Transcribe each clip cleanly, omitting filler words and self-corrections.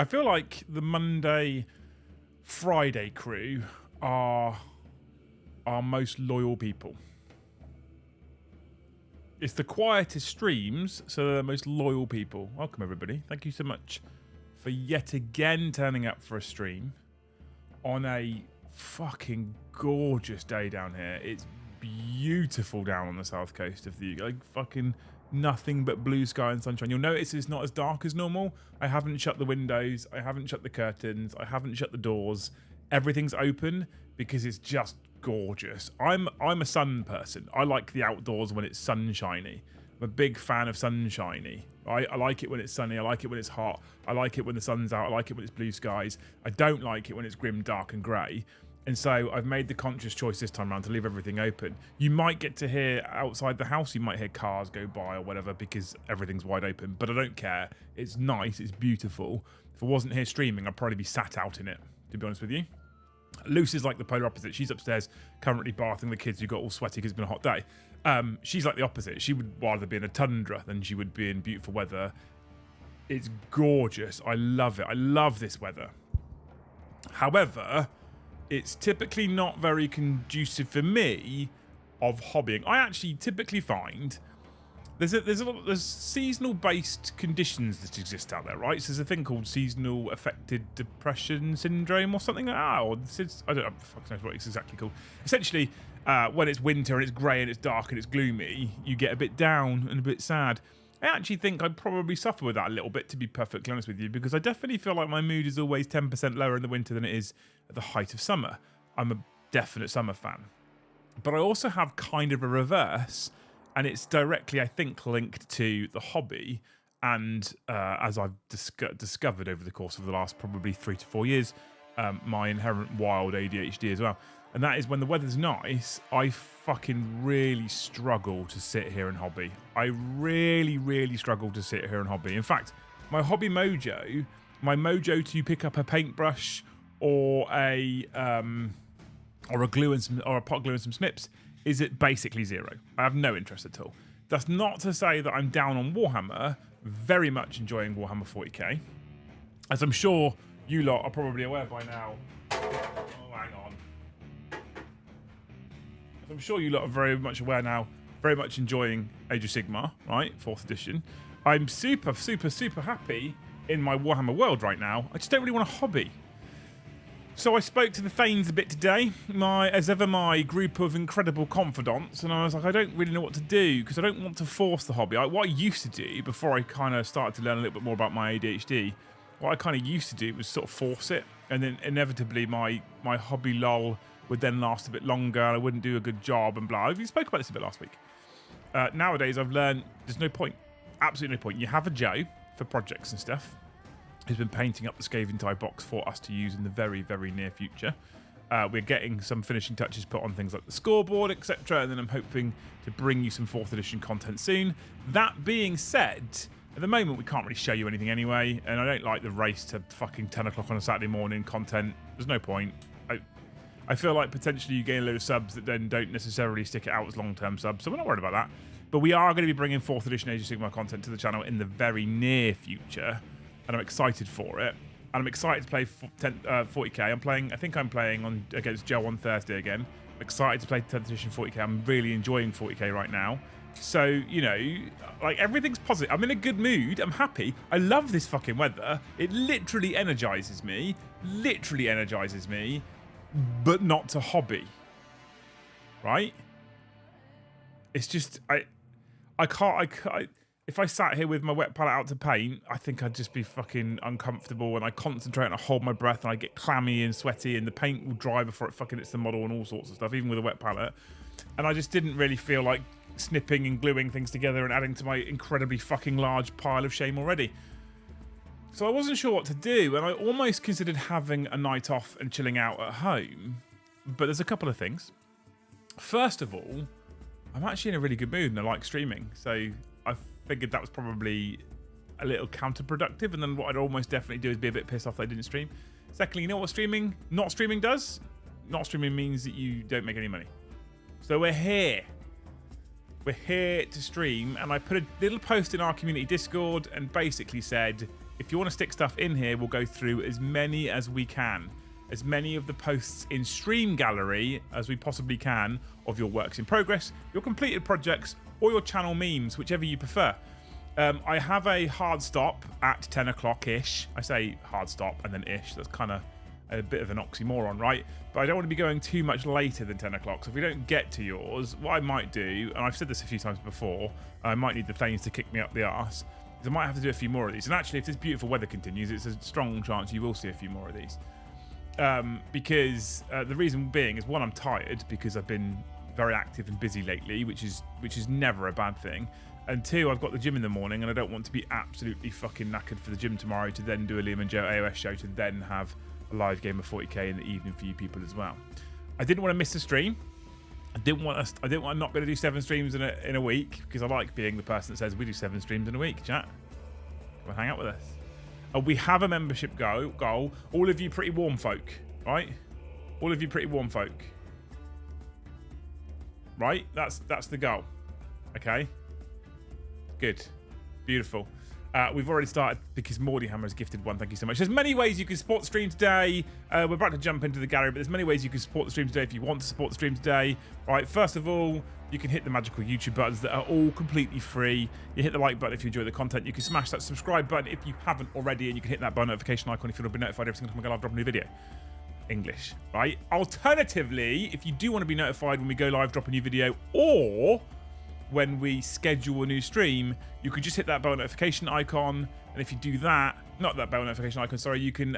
I feel like the Monday, Friday crew are our most loyal people. It's the quietest streams, so they're the most loyal people. Welcome, everybody. Thank you so much for yet again turning up for a stream on a fucking gorgeous day down here. It's beautiful down on the south coast of the UK. Like, fucking nothing but blue sky and sunshine. You'll notice it's not as dark as normal. I haven't shut the windows. I haven't shut the curtains. I haven't shut the doors. Everything's open because it's just gorgeous. I'm a sun person. I like the outdoors when it's sunshiny. I'm a big fan of sunshiny. I like it when it's sunny. I like it when it's hot. I like it when the sun's out. I like it when it's blue skies. I don't like it when it's grim, dark and grey. And so I've made the conscious choice this time around to leave everything open. You might get to hear outside the house, you might hear cars go by or whatever because everything's wide open. But I don't care. It's nice. It's beautiful. If I wasn't here streaming, I'd probably be sat out in it, to be honest with you. Luce is like the polar opposite. She's upstairs currently bathing the kids who got all sweaty because it's been a hot day. She's like the opposite. She would rather be in a tundra than she would be in beautiful weather. It's gorgeous. I love it. I love this weather. However, it's typically not very conducive for me of hobbying. I actually typically find there's seasonal based conditions that exist out there, right? So there's a thing called seasonal affected depression syndrome or something like that. Or I don't know what it's exactly called. Essentially, when it's winter and it's grey and it's dark and it's gloomy, you get a bit down and a bit sad. I actually think I probably suffer with that a little bit, to be perfectly honest with you, because I definitely feel like my mood is always 10% lower in the winter than it is at the height of summer. I'm a definite summer fan. But I also have kind of a reverse, and it's directly, I think, linked to the hobby. And as I've discovered over the course of the last probably 3 to 4 years, my inherent wild ADHD as well. And that is when the weather's nice, I fucking really struggle to sit here and hobby. I really, really struggle to sit here and hobby. In fact, my hobby mojo, my mojo to pick up a paintbrush or a glue and some, or a pot glue and some snips is at basically zero. I have no interest at all. That's not to say that I'm down on Warhammer. Very much enjoying Warhammer 40k. As I'm sure you lot are probably aware by now. Oh, hang on. As I'm sure you lot are very much aware now. Very much enjoying Age of Sigmar, right? 4th edition. I'm super, super, super happy in my Warhammer world right now. I just don't really want a hobby. So I spoke to the Thanes a bit today, as ever my group of incredible confidants, and I was like, I don't really know what to do because I don't want to force the hobby. What I used to do before I kind of started to learn a little bit more about my ADHD, what I kind of used to do was sort of force it, and then inevitably my hobby lull would then last a bit longer, I wouldn't do a good job and blah. We spoke about this a bit last week. Nowadays I've learned there's no point, absolutely no point. You have a Joe for projects and stuff, who's been painting up the Skaven tie box for us to use in the very, very near future. We're getting some finishing touches put on things like the scoreboard, etc. And then I'm hoping to bring you some 4th edition content soon. That being said, at the moment we can't really show you anything anyway, and I don't like the race to fucking 10 o'clock on a Saturday morning content. There's no point. I feel like potentially you gain a load of subs that then don't necessarily stick it out as long-term subs, so we're not worried about that. But we are going to be bringing 4th edition Age of Sigmar content to the channel in the very near future. And I'm excited for it. And I'm excited to play 40k. I think I'm playing against Joe on Thursday again. I'm excited to play 10th edition 40k. I'm really enjoying 40k right now. So, you know, like everything's positive. I'm in a good mood. I'm happy. I love this fucking weather. It literally energizes me. Literally energizes me. But not to hobby. Right? It's just, I can't. If I sat here with my wet palette out to paint, I think I'd just be fucking uncomfortable, and I concentrate and I hold my breath and I get clammy and sweaty, and the paint will dry before it fucking hits the model and all sorts of stuff, even with a wet palette. And I just didn't really feel like snipping and gluing things together and adding to my incredibly fucking large pile of shame already. So I wasn't sure what to do, and I almost considered having a night off and chilling out at home. But there's a couple of things. First of all, I'm actually in a really good mood and I like streaming, so I figured that was probably a little counterproductive, and then what I'd almost definitely do is be a bit pissed off that I didn't stream. Secondly, you know what not streaming does? Not streaming means that you don't make any money. So we're here. We're here to stream, and I put a little post in our community Discord and basically said, if you want to stick stuff in here, we'll go through as many as we can. As many of the posts in Stream Gallery as we possibly can of your works in progress, your completed projects, or your channel memes, whichever you prefer. I have a hard stop at 10 o'clock-ish. I say hard stop and then ish. That's kind of a bit of an oxymoron, right? But I don't want to be going too much later than 10 o'clock. So if we don't get to yours, what I might do, and I've said this a few times before, I might need the planes to kick me up the arse, is I might have to do a few more of these. And actually, if this beautiful weather continues, it's a strong chance you will see a few more of these. Because the reason being is, one, I'm tired because I've been very active and busy lately, which is never a bad thing. And two, I've got the gym in the morning and I don't want to be absolutely fucking knackered for the gym tomorrow to then do a Liam and Joe AOS show to then have a live game of 40k in the evening for you people as well. I didn't want to miss the stream. I didn't want not going to do 7 streams in a week, because I like being the person that says we do 7 streams in a week. Chat, come and hang out with us. We have a membership goal. All of you pretty warm folk, right? All of you pretty warm folk, right? That's the goal. Okay. Good. Beautiful. We've already started because Mordy Hammer has gifted one. Thank you so much. There's many ways you can support the stream today. We're about to jump into the gallery, but there's many ways you can support the stream today if you want to support the stream today. All right, first of all, you can hit the magical YouTube buttons that are all completely free. You hit the like button if you enjoy the content. You can smash that subscribe button if you haven't already, and you can hit that bell notification icon if you want to be notified every single time I go live, drop a new video. English, right? Alternatively, if you do want to be notified when we go live, drop a new video, or when we schedule a new stream, you can just hit that bell notification icon, and if you do that, not that bell notification icon, sorry, you can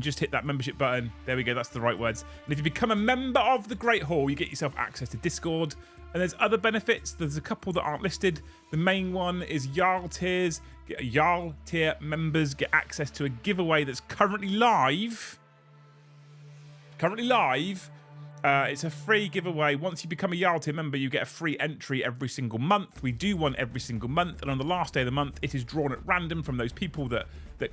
just hit that membership button. There we go, that's the right words. And if you become a member of the Great Hall, you get yourself access to Discord, and there's other benefits. There's a couple that aren't listed. The main one is Jarl tiers. Jarl tier members get access to a giveaway that's currently live. It's a free giveaway. Once you become a Jarl tier member, you get a free entry every single month. We do one every single month, and on the last day of the month, it is drawn at random from those people that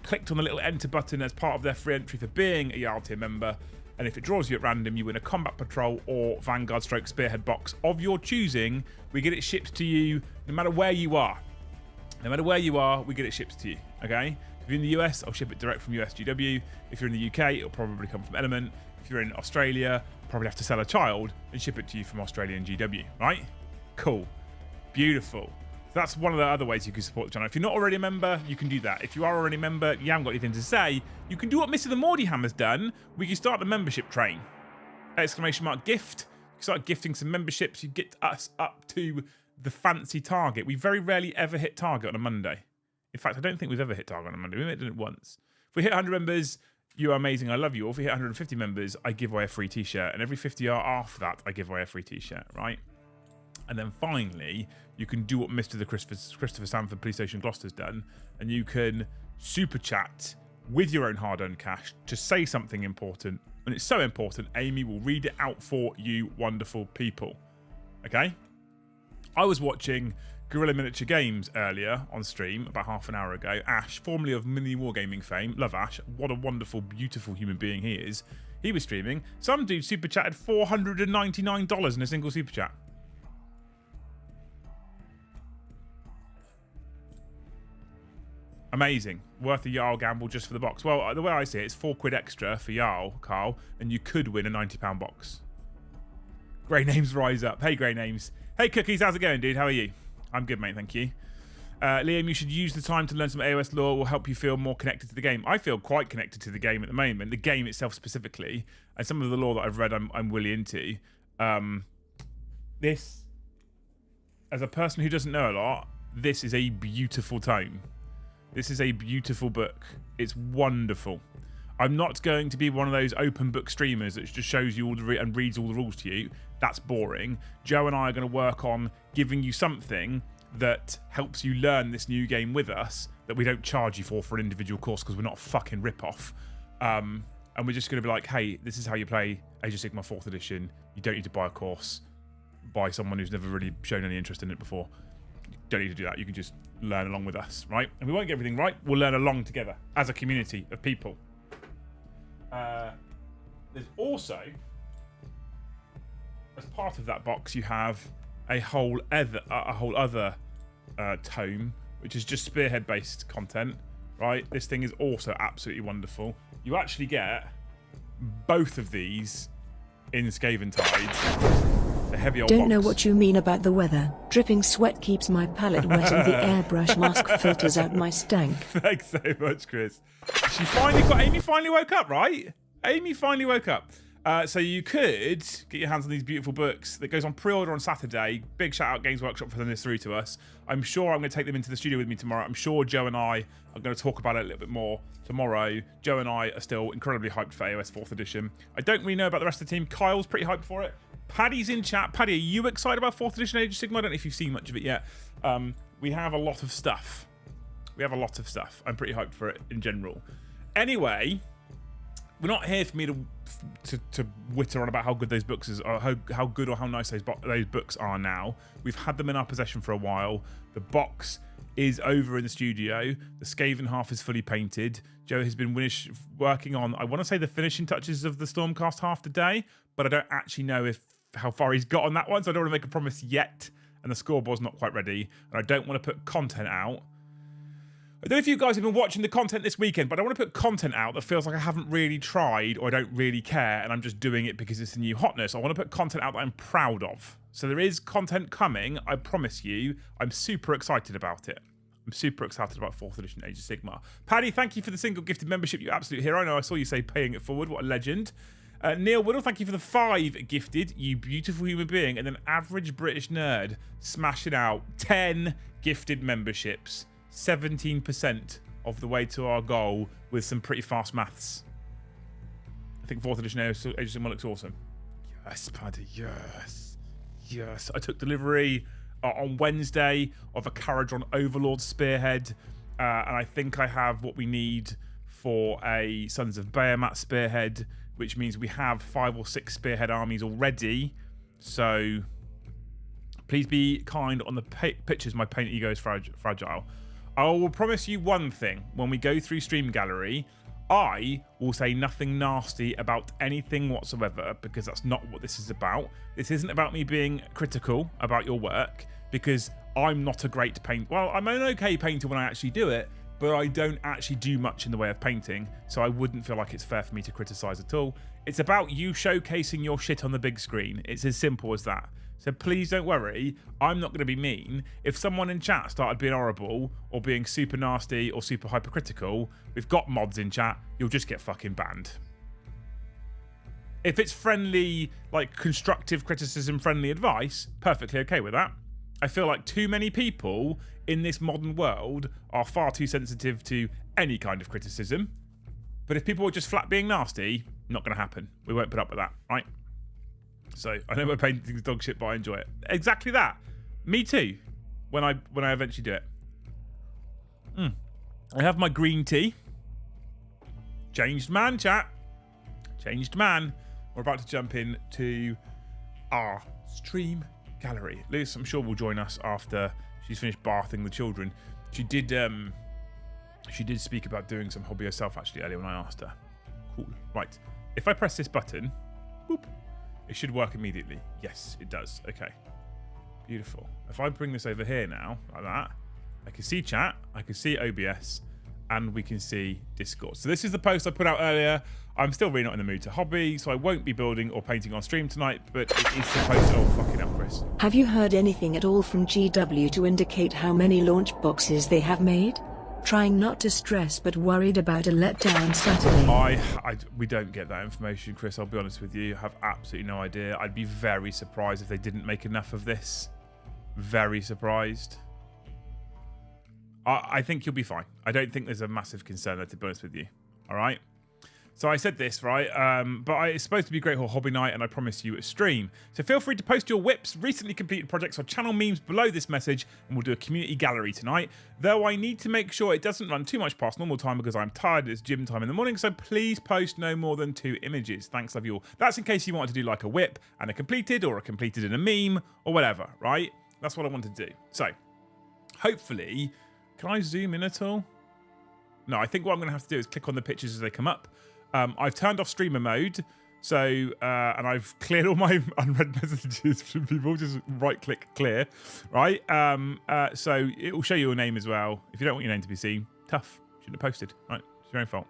clicked on the little enter button as part of their free entry for being a Jarl tier member. And if it draws you at random, you win a combat patrol or Vanguard stroke spearhead box of your choosing. We get it shipped to you no matter where you are. No matter where you are, we get it shipped to you, okay? If you're in the US, I'll ship it direct from USGW. If you're in the UK, it'll probably come from Element. If you're in Australia, probably have to sell a child and ship it to you from Australian GW, right? Cool. Beautiful. So that's one of the other ways you can support the channel. If you're not already a member, you can do that. If you are already a member, you haven't got anything to say, you can do what Mr. the Mordy Hammer's done. We can start the membership train. Exclamation mark gift. You start gifting some memberships. You get us up to the fancy target. We very rarely ever hit target on a Monday. In fact, I don't think we've ever hit target on a Monday. We may have done it once. If we hit 100 members, you are amazing. I love you all. If we hit 150 members, I give away a free t-shirt. And every 50 after that, I give away a free t-shirt, right? And then finally, you can do what Mr. the Christopher Sanford Police Station Gloucester's done, and you can super chat with your own hard-earned cash to say something important. And it's so important, Amy will read it out for you wonderful people. Okay? I was watching Guerrilla Miniature Games earlier on stream, about half an hour ago. Ash, formerly of Mini Wargaming fame. Love Ash. What a wonderful, beautiful human being he is. He was streaming. Some dude super chatted $499 in a single super chat. Amazing. Worth a Jarl gamble just for the box. Well, the way I see it, it's £4 extra for Jarl, Carl, and you could win a £90 box. Grey Names rise up. Hey, Grey Names. Hey, Cookies, how's it going, dude? How are you? I'm good, mate, thank you. Liam, you should use the time to learn some AOS lore. Will help you feel more connected to the game. I feel quite connected to the game at the moment, the game itself specifically, and some of the lore that I've read I'm really into. This, as a person who doesn't know a lot, this is a beautiful tome. This is a beautiful book. It's wonderful. I'm not going to be one of those open book streamers that just shows you all and reads all the rules to you. That's boring. Joe and I are going to work on giving you something that helps you learn this new game with us that we don't charge you for an individual course, because we're not a fucking rip-off. And we're just going to be like, hey, this is how you play Age of Sigmar 4th edition. You don't need to buy a course by someone who's never really shown any interest in it before. You don't need to do that. You can just learn along with us, right? And we won't get everything right. We'll learn along together as a community of people. There's also, as part of that box, you have a whole other tome, which is just spearhead based content, right? This thing is also absolutely wonderful. You actually get both of these in Skaven Tides. The heavy old Don't box. know what you mean about the weather. Dripping sweat keeps my palate wet and the airbrush mask filters out my stank. Thanks so much, Chris. Amy finally woke up, right? Amy finally woke up. So you could get your hands on these beautiful books that goes on pre-order on Saturday. Big shout out Games Workshop for sending this through to us. I'm sure I'm going to take them into the studio with me tomorrow. I'm sure Joe and I are going to talk about it a little bit more tomorrow. Joe and I are still incredibly hyped for AOS 4th edition. I don't really know about the rest of the team. Kyle's pretty hyped for it. Paddy's in chat. Paddy, are you excited about 4th edition Age of Sigmar? I don't know if you've seen much of it yet. We have a lot of stuff. I'm pretty hyped for it in general. Anyway, we're not here for me to witter on about how good those books are, how good or how nice those books are now. We've had them in our possession for a while. The box is over in the studio. The Skaven half is fully painted. Joe has been working on, I want to say, the finishing touches of the Stormcast half today, but I don't actually know how far he's got on that one, so I don't want to make a promise yet. And the scoreboard's not quite ready, and I don't want to put content out. I don't know if you guys have been watching the content this weekend, but I want to put content out that feels like I haven't really tried or I don't really care and I'm just doing it because it's a new hotness. I want to put content out that I'm proud of. So there is content coming, I promise you. I'm super excited about it. I'm super excited about 4th edition Age of Sigmar. Paddy, thank you for the single gifted membership, you absolute hero. I know I saw you say paying it forward. What a legend. Neil Whittle, thank you for the 5 gifted, you beautiful human being. And then average British nerd smashing out 10 gifted memberships. 17% of the way to our goal with some pretty fast maths. I think 4th edition Age of Sigmar looks awesome. Yes, Paddy, yes. Yes. I took delivery on Wednesday of a Caradron Overlord spearhead. And I think I have what we need for a Sons of Behemat spearhead, which means we have 5 or 6 spearhead armies already. So please be kind on the pictures. My paint ego is fragile. I will promise you one thing. When we go through Stream Gallery, I will say nothing nasty about anything whatsoever, because that's not what this is about. This isn't about me being critical about your work, because I'm not a great painter. Well, I'm an okay painter when I actually do it, but I don't actually do much in the way of painting, so I wouldn't feel like it's fair for me to criticize at all. It's about you showcasing your shit on the big screen. It's as simple as that. So please don't worry, I'm not going to be mean. If someone in chat started being horrible or being super nasty or super hypercritical, we've got mods in chat, you'll just get fucking banned. If it's friendly, like constructive criticism, friendly advice, perfectly okay with that. I feel like too many people in this modern world are far too sensitive to any kind of criticism. But if people are just flat being nasty, not going to happen. We won't put up with that, right? So I know my painting's dog shit, but I enjoy it. Exactly that. Me too. When I eventually do it. I have my green tea. Changed man, chat. Changed man. We're about to jump into our stream gallery. Liz, I'm sure, will join us after she's finished bathing the children. She did speak about doing some hobby herself actually earlier when I asked her. Cool. Right. If I press this button, boop, it should work immediately. Yes, it does. Okay. Beautiful. If I bring this over here now, like that, I can see chat, I can see OBS, and we can see Discord. So this is the post I put out earlier. I'm still really not in the mood to hobby, so I won't be building or painting on stream tonight, but it is supposed to... Oh, fucking hell, Chris. Have you heard anything at all from GW to indicate how many launch boxes they have made? Trying not to stress, but worried about a letdown Saturday. We don't get that information, Chris. I'll be honest with you. I have absolutely no idea. I'd be very surprised if they didn't make enough of this. Very surprised. I think you'll be fine. I don't think there's a massive concern there, to be honest with you. All right? So I said this, right? But it's supposed to be a great hobby night, and I promise you a stream. So feel free to post your whips, recently completed projects, or channel memes below this message, and we'll do a community gallery tonight. Though I need to make sure it doesn't run too much past normal time because I'm tired. It's gym time in the morning, so please post no more than 2 images. Thanks, love you all. That's in case you wanted to do like a whip and a completed, or a completed and a meme, or whatever, right? That's what I want to do. So hopefully, can I zoom in at all? No, I think what I'm going to have to do is click on the pictures as they come up. I've turned off streamer mode, so and I've cleared all my unread messages from people. Just right-click clear, right? So it will show you your name as well. If you don't want your name to be seen, tough. Shouldn't have posted. Right, it's your own fault.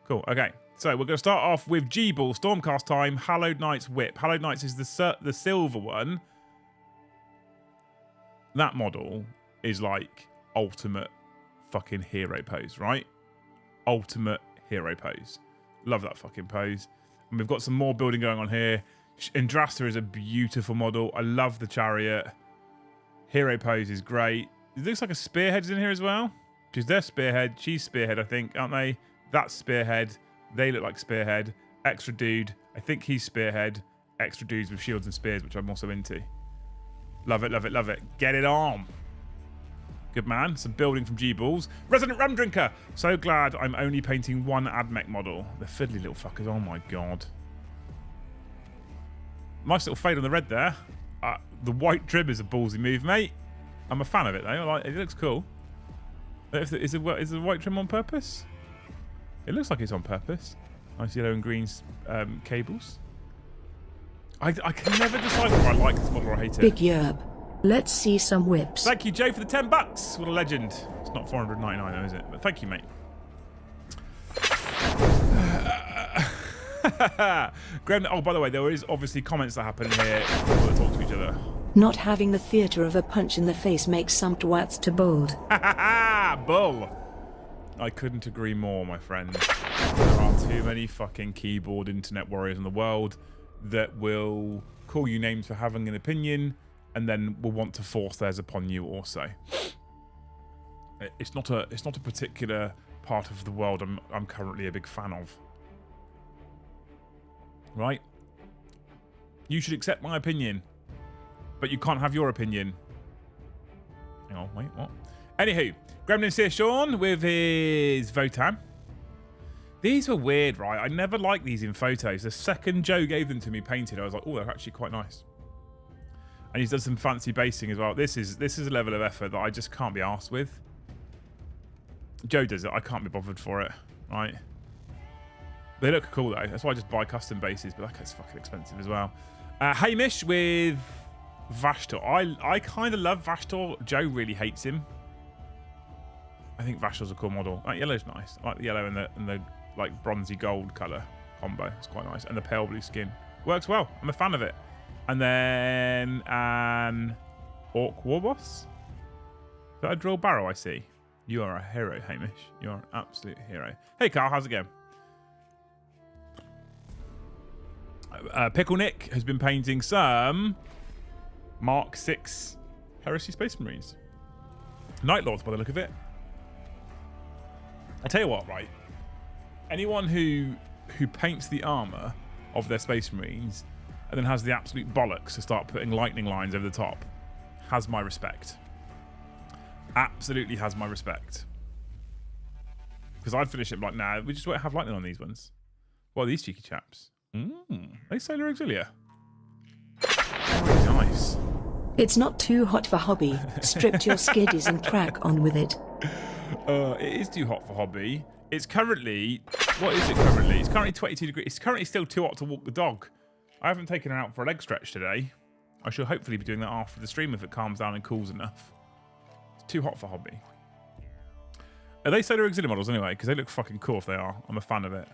Cool. Okay, so we're going to start off with G-Ball, Stormcast Time, Hallowed Knights Whip. Hallowed Knights is the silver one. That model is like ultimate fucking hero pose, right? Ultimate hero pose. Love that fucking pose. And we've got some more building going on here. Andrasta is a beautiful model. I love the chariot. Hero pose is great. It looks like a spearhead's in here as well. She's their spearhead. She's spearhead, I think, aren't they? That's spearhead. They look like spearhead. Extra dude. I think he's spearhead. Extra dudes with shields and spears, which I'm also into. Love it, love it, love it. Get it on. Good man. Some building from G-Balls. Resident Rum Drinker. So glad I'm only painting one AdMech model. The fiddly little fuckers. Oh my god. Nice little fade on the red there. The white trim is a ballsy move, mate. I'm a fan of it, though. I like it. It looks cool. Is the white trim on purpose? It looks like it's on purpose. Nice yellow and green cables. I can never decide whether I like this model or I hate it. Big yerb. Let's see some whips. Thank you, Joe, for the $10. What a legend. It's not $499 though, is it? But thank you, mate. Graham, oh, by the way, there is obviously comments that happen here. People that talk to each other. Not having the theatre of a punch in the face makes some twats to bold. Bull. I couldn't agree more, my friend. There are too many fucking keyboard internet warriors in the world that will call you names for having an opinion and then will want to force theirs upon you also. It's not a particular part of the world I'm currently a big fan of. Right? You should accept my opinion, but you can't have your opinion. Hang on, wait, what? Anywho, Gremlin here, Sean, with his Votan. These were weird, right? I never liked these in photos. The second Joe gave them to me painted, I was like, oh, they're actually quite nice. And he's done some fancy basing as well. This is a level of effort that I just can't be arsed with. Joe does it. I can't be bothered for it, right? They look cool, though. That's why I just buy custom bases, but that gets fucking expensive as well. Hamish with Vashtor. I kind of love Vashtor. Joe really hates him. I think Vashtor's a cool model. That yellow's nice. I like the yellow and the like bronzy gold colour combo. It's quite nice. And the pale blue skin. Works well. I'm a fan of it. And then an Orc Warboss. Is that a drill barrel I see? You are a hero, Hamish. You are an absolute hero. Hey, Carl. How's it going? Pickle Nick has been painting some Mark 6 Heresy Space Marines. Night Lords, by the look of it. I tell you what, right? Anyone who paints the armor of their Space Marines and then has the absolute bollocks to start putting lightning lines over the top has my respect. Absolutely has my respect. Because I'd finish it like, nah, we just won't have lightning on these ones. What are these cheeky chaps? They Solar Auxilia. Very nice. It's not too hot for hobby. Strip your skiddies and crack on with it. It is too hot for hobby. It's currently... What is it currently? It's currently 22 degrees. It's currently still too hot to walk the dog. I haven't taken her out for a leg stretch today. I shall hopefully be doing that after the stream if it calms down and cools enough. It's too hot for hobby. Are they Solar Auxilia models anyway? Because they look fucking cool if they are. I'm a fan of it.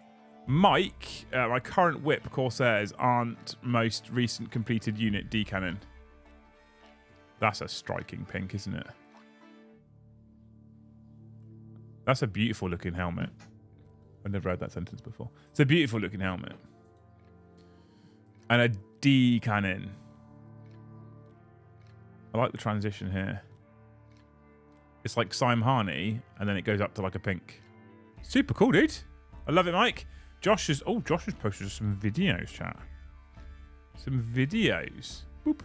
Mike, my current whip Corsairs aren't most recent completed unit D-cannon. That's a striking pink, isn't it? That's a beautiful looking helmet. I've never heard that sentence before. It's a beautiful looking helmet. And a D-cannon. I like the transition here. It's like Simhani, and then it goes up to like a pink. Super cool, dude. I love it, Mike. Josh has posted some videos, chat. Some videos. Boop.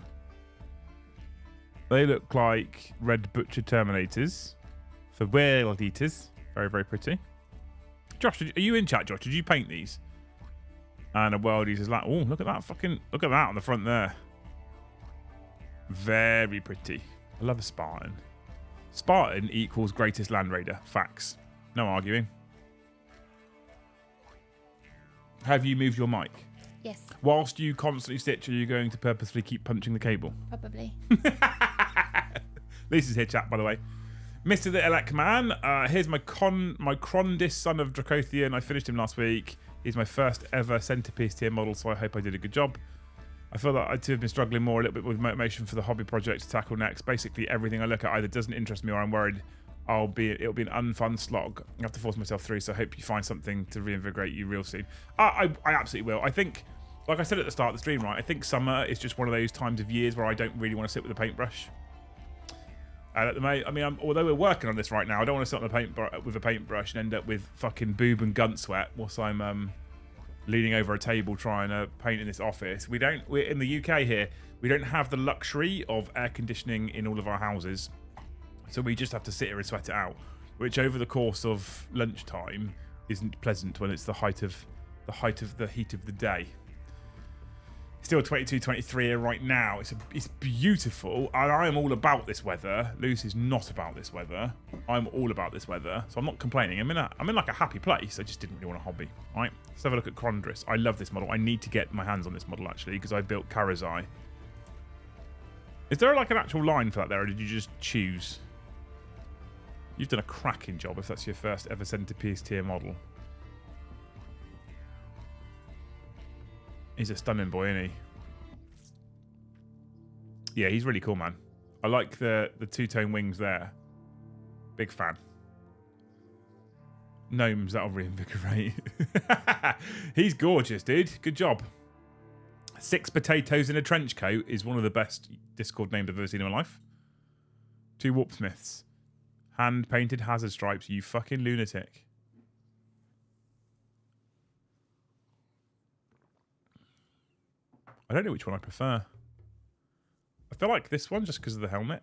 They look like Red Butcher Terminators for World Eaters. Very, very pretty. Josh, are you in chat, Josh? Did you paint these? And a World Eater's like, oh, look at that look at that on the front there. Very pretty. I love a Spartan. Spartan equals greatest Land Raider. Facts. No arguing. Have you moved your mic? Yes. Whilst you constantly stitch, are you going to purposefully keep punching the cable? Probably. Lisa's here, chat, by the way. Mr. the Elec Man, here's my Crondis son of Dracothian. I finished him last week. He's my first ever centerpiece tier model, so I hope I did a good job. I feel that I too have been struggling more a little bit with motivation for the hobby project to tackle next. Basically, everything I look at either doesn't interest me or I'm worried it'll be an unfun slog. I have to force myself through, so I hope you find something to reinvigorate you real soon. I absolutely will. I think, like I said at the start of the stream, right, I think summer is just one of those times of years where I don't really want to sit with a paintbrush. At the moment, I mean, although we're working on this right now, I don't want to sit on with a paintbrush and end up with fucking boob and gun sweat whilst I'm leaning over a table trying to paint in this office. We're in the UK here. We don't have the luxury of air conditioning in all of our houses, so we just have to sit here and sweat it out, which over the course of lunchtime isn't pleasant when it's the height of the heat of the day. Still 22, 23 here right now. It's beautiful, and I am all about this weather. Lucy's not about this weather. I'm all about this weather, so I'm not complaining. I'm in like a happy place. I just didn't really want a hobby. All right, let's have a look at Crondris. I love this model. I need to get my hands on this model actually because I built Karazai. Is there like an actual line for that there, or did you just choose? You've done a cracking job if that's your first ever centerpiece tier model. He's a stunning boy, isn't he? Yeah, he's really cool, man. I like the two-tone wings there. Big fan. Gnomes, that'll reinvigorate. He's gorgeous, dude. Good job. 6 potatoes in a trench coat is one of the best Discord names I've ever seen in my life. 2 Warpsmiths. Hand-painted hazard stripes, you fucking lunatic. I don't know which one I prefer. I feel like this one just because of the helmet.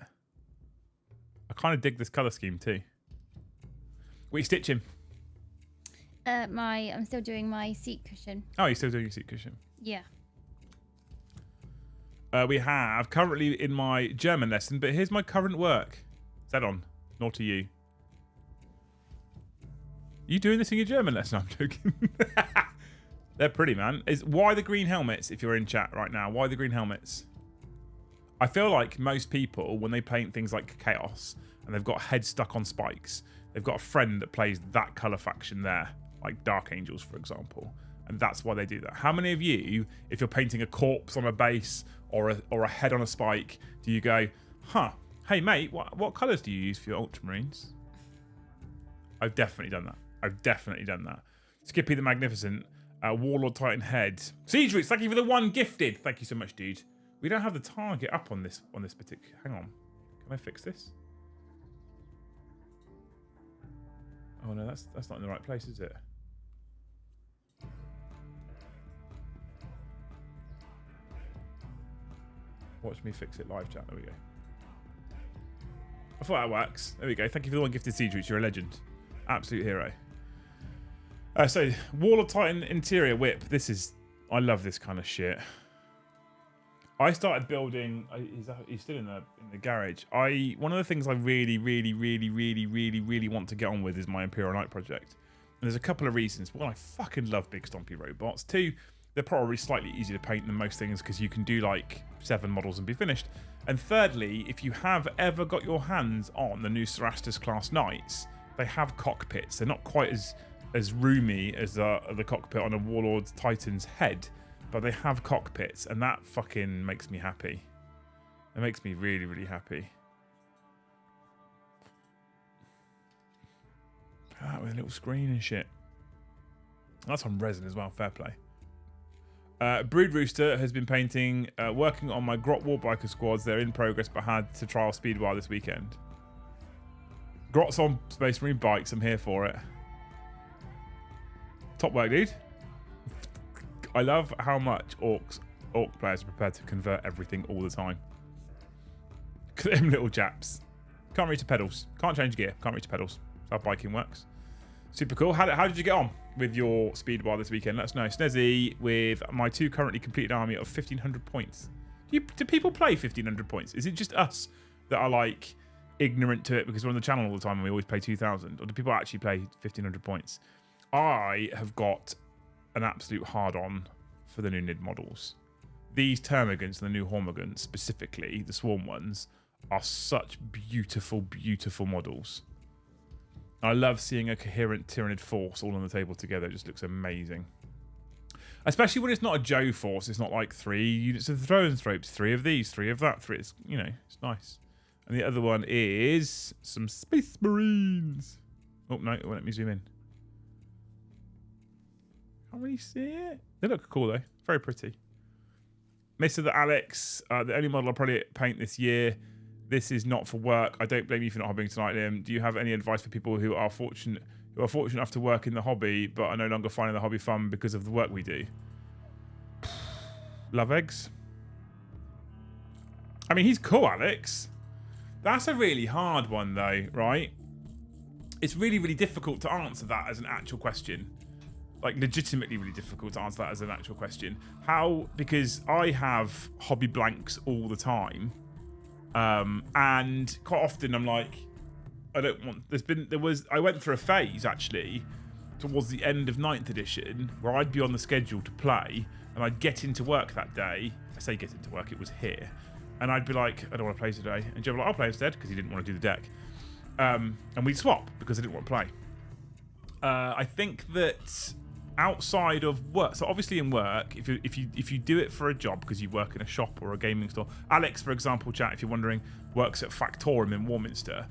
I kind of dig this colour scheme too. What are you stitching? I'm still doing my seat cushion. Oh, you're still doing your seat cushion? Yeah. We have currently in my German lesson, but here's my current work. Is that on? Naughty you. You doing this in your German lesson? I'm joking. They're pretty, man. Why the green helmets, if you're in chat right now? Why the green helmets? I feel like most people, when they paint things like Chaos, and they've got heads stuck on spikes, they've got a friend that plays that colour faction there, like Dark Angels, for example. And that's why they do that. How many of you, if you're painting a corpse on a base or a head on a spike, do you go, huh, hey, mate, what colours do you use for your Ultramarines? I've definitely done that. I've definitely done that. Skippy the Magnificent. Warlord Titan head. Siege Roots, thank you for the 1 gifted. Thank you so much, dude. We don't have the target up on this particular. Hang on. Can I fix this? Oh no, that's not in the right place, is it? Watch me fix it live chat. There we go. I thought that works. There we go. Thank you for the 1 gifted Siege Roots. You're a legend. Absolute hero. So, Warlord Titan interior whip. I love this kind of shit. I started building. He's still in the garage. One of the things I really want to get on with is my Imperial Knight project. And there's a couple of reasons. One, I fucking love big stompy robots. 2, they're probably slightly easier to paint than most things because you can do like 7 models and be finished. And thirdly, if you have ever got your hands on the new Cerastus class knights, they have cockpits. They're not quite as roomy as the cockpit on a Warlord Titan's head, but they have cockpits, and that fucking makes me happy. It makes me really happy. Ah, with a little screen and shit. That's on resin as well, fair play. Brood Rooster has been painting, working on my Grot Warbiker squads. They're in progress, but had to trial Speedwire this weekend. Grot's on Space Marine bikes, I'm here for it. Top work, dude. I love how much Orc players are prepared to convert everything all the time. Them little japs. Can't reach the pedals. Can't change gear. Can't reach the pedals. That's how biking works. Super cool. How did you get on with your Speedwire this weekend? Let us know. Snezzy, with my 2 currently completed army of 1,500 points. Do people play 1,500 points? Is it just us that are like ignorant to it because we're on the channel all the time and we always play 2,000? Or do people actually play 1,500 points? I have got an absolute hard-on for the new NID models. These Termagants and the new Hormagants, specifically, the Swarm ones, are such beautiful, beautiful models. I love seeing a coherent Tyranid force all on the table together. It just looks amazing. Especially when it's not a Joe force. It's not like 3 units of the Thrones Tropes, 3 of these, 3 of that, 3. It's, you know, it's nice. And the other one is some Space Marines. Oh, no, it won't let me zoom in. Can't really see it. They look cool, though. Very pretty. Mr. the Alex, the only model I'll probably paint this year. This is not for work. I don't blame you for not hobbying tonight, Liam. Do you have any advice for people who are fortunate enough to work in the hobby but are no longer finding the hobby fun because of the work we do? Love eggs. I mean, he's cool, Alex. That's a really hard one, though, right? It's really, really difficult to answer that as an actual question. Like, legitimately really difficult to answer that as an actual question. How? Because I have hobby blanks all the time. And quite often I'm like, I don't want, I went through a phase actually towards the end of 9th edition where I'd be on the schedule to play and I'd get into work that day. I say get into work, it was here. And I'd be like, I don't want to play today. And Joe would be like, I'll play instead, because he didn't want to do the deck. And we'd swap because I didn't want to play. I think that outside of work, so obviously in work, if you do it for a job because you work in a shop or a gaming store, Alex, for example, chat, if you're wondering, works at Factorum in Warminster.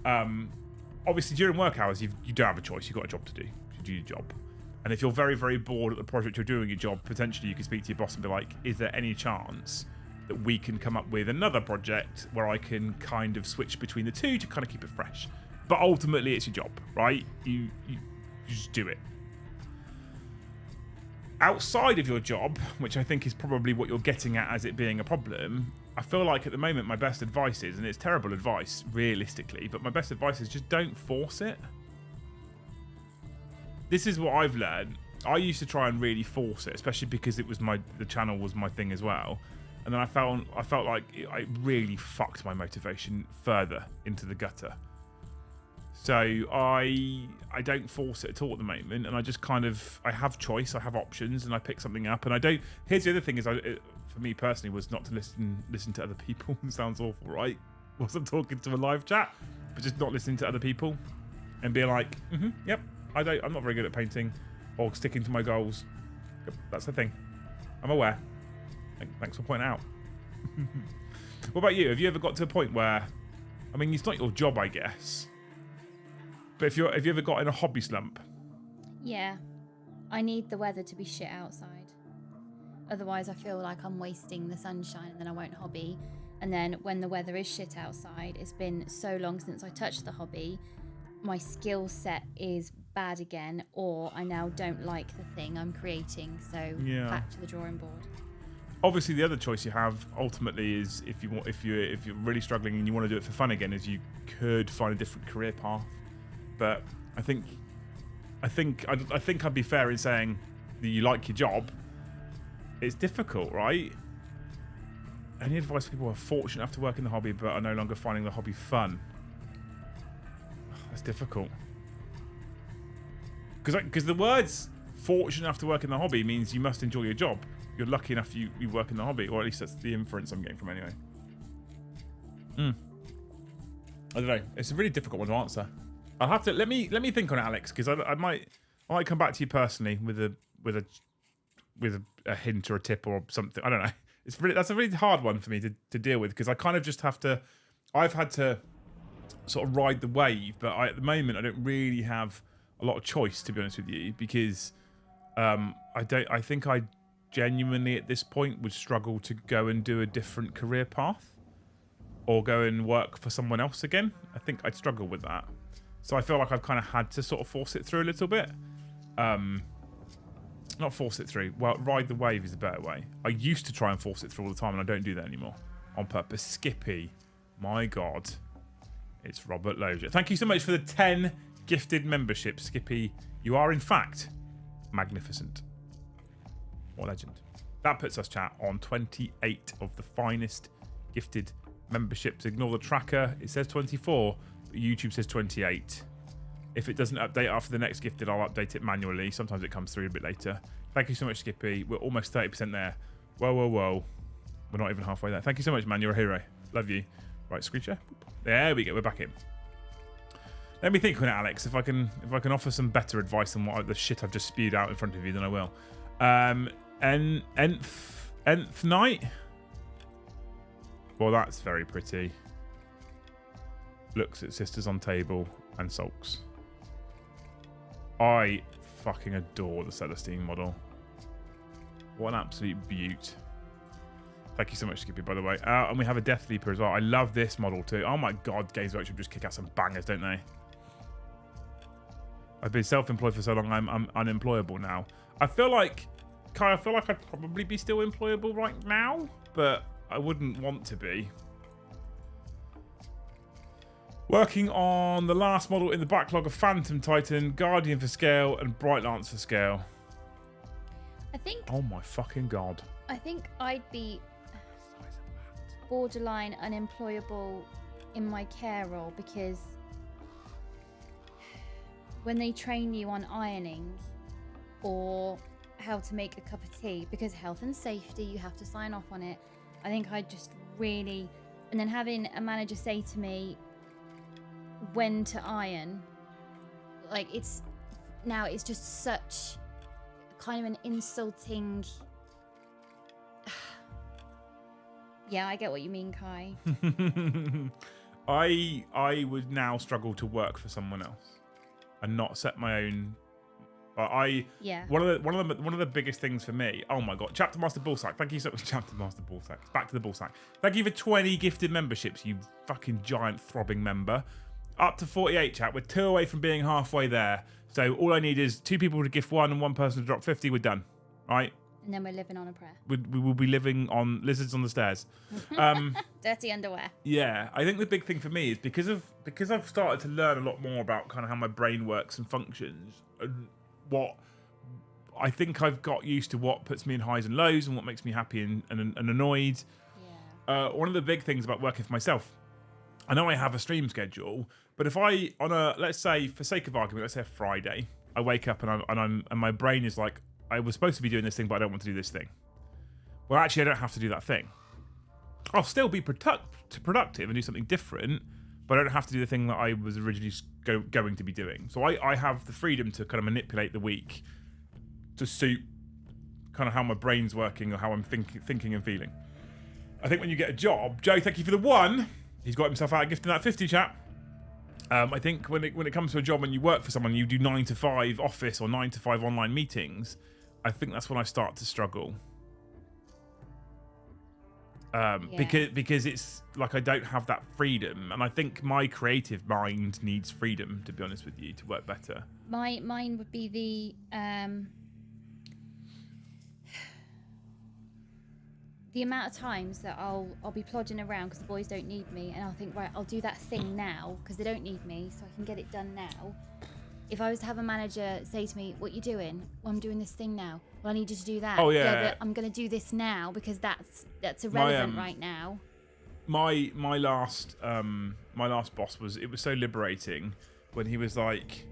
Obviously during work hours you don't have a choice, you've got a job to do. You do your job, and if you're very, very bored at the project you're doing your job, potentially you can speak to your boss and be like, is there any chance that we can come up with another project where I can kind of switch between the two to kind of keep it fresh? But ultimately it's your job, right? You just do it. Outside of your job, which I think is probably what you're getting at as it being a problem, I feel like at the moment my best advice is, and it's terrible advice realistically, but my best advice is just don't force it. This is what I've learned. I used to try and really force it, especially because it was the channel was my thing as well. And then I felt like it really fucked my motivation further into the gutter. So I don't force it at all at the moment, and I just kind of, I have choice, I have options, and I pick something up, and I don't. Here's the other thing: is for me personally was not to listen to other people. It sounds awful, right? Whilst I'm talking to a live chat, but just not listening to other people, and be like, yep, I'm not very good at painting or sticking to my goals. Yep, that's the thing. I'm aware. Thanks for pointing out. What about you? Have you ever got to a point where, I mean, it's not your job, I guess. But have you ever got in a hobby slump? Yeah. I need the weather to be shit outside. Otherwise I feel like I'm wasting the sunshine and then I won't hobby. And then when the weather is shit outside, it's been so long since I touched the hobby, my skill set is bad again, or I now don't like the thing I'm creating. So back to the drawing board. Obviously, the other choice you have ultimately is if you're really struggling and you want to do it for fun again, is you could find a different career path. But I think I'd be fair in saying that you like your job. It's difficult, right? Any advice for people who are fortunate enough to work in the hobby but are no longer finding the hobby fun? That's difficult. Because the words fortunate enough to work in the hobby means you must enjoy your job. You're lucky enough you work in the hobby, or at least that's the inference I'm getting from anyway. I don't know. It's a really difficult one to answer. I'll have to let me think on it, Alex, because I might come back to you personally with a hint or a tip or something. I don't know. That's a really hard one for me to deal with, because I kind of just have to. I've had to sort of ride the wave, but at the moment I don't really have a lot of choice, to be honest with you, because I think I genuinely at this point would struggle to go and do a different career path or go and work for someone else again. I think I'd struggle with that. So I feel like I've kind of had to sort of force it through a little bit. Not force it through. Well, ride the wave is a better way. I used to try and force it through all the time, and I don't do that anymore on purpose. Skippy, my God. It's Robert Loja. Thank you so much for the 10 gifted memberships, Skippy. You are, in fact, magnificent. What a legend. That puts us, chat, on 28 of the finest gifted memberships. Ignore the tracker. It says 24. YouTube says 28. If it doesn't update after the next gifted, I'll update it manually. Sometimes it comes through a bit later. Thank you so much, Skippy. We're almost 30% there. Whoa. We're not even halfway there. Thank you so much, man. You're a hero. Love you. Right, screen share. There we go. We're back in. Let me think on it, Alex. If I can offer some better advice than what the shit I've just spewed out in front of you, then I will. Nth night. Well, that's very pretty. Looks at sisters on table and sulks. I fucking adore the Celestine model. What an absolute beaut. Thank you so much, Skippy, by the way. And we have a Death Leaper as well. I love this model too. Oh my god, Games Workshop just kick out some bangers, don't they? I've been self-employed for so long, I'm unemployable now. I feel like I'd probably be still employable right now, but I wouldn't want to be. Working on the last model in the backlog of Phantom Titan, Guardian for scale, and Bright Lance for scale. I think... Oh my fucking god. I think I'd be borderline unemployable in my care role, because when they train you on ironing or how to make a cup of tea, because health and safety, you have to sign off on it. I think I just really... And then having a manager say to me when to iron, like, it's just such kind of an insulting... Yeah, I get what you mean, Kai. I would now struggle to work for someone else and not set my own. Yeah. One of the biggest things for me. Oh my god, Chapter Master Bullsack. Thank you so much, Chapter Master Bullsack. Back to the Bullsack. Thank you for 20 gifted memberships, you fucking giant throbbing member. Up to 48, chat. We're 2 away from being halfway there. So all I need is 2 people to gift 1 and 1 person to drop 50. We're done. Right? And then we're living on a prayer. We will be living on lizards on the stairs. Dirty underwear. Yeah, I think the big thing for me is because I've started to learn a lot more about kind of how my brain works and functions, and what I think I've got used to what puts me in highs and lows and what makes me happy and annoyed. Yeah. One of the big things about working for myself, I know I have a stream schedule, but if I let's say for sake of argument, let's say a Friday, I wake up and my brain is like, I was supposed to be doing this thing, but I don't want to do this thing. Well, actually, I don't have to do that thing. I'll still be productive and do something different, but I don't have to do the thing that I was originally going to be doing. So I have the freedom to kind of manipulate the week to suit kind of how my brain's working or how I'm thinking and feeling. I think when you get a job, Joe, thank you for the 1. He's got himself out gifting that 50, chap. I think when it comes to a job and you work for someone, you do 9 to 5 office or 9 to 5 online meetings. I think that's when I start to struggle. Because it's like I don't have that freedom, and I think my creative mind needs freedom, to be honest with you, to work better. Mine would be the amount of times that I'll be plodding around because the boys don't need me, and I'll think, right, I'll do that thing now because they don't need me, so I can get it done now. If I was to have a manager say to me, what you doing? Well, I'm doing this thing now. Well, I need you to do that. Oh, yeah. But I'm going to do this now because that's irrelevant right now. My last boss it was so liberating when he was like,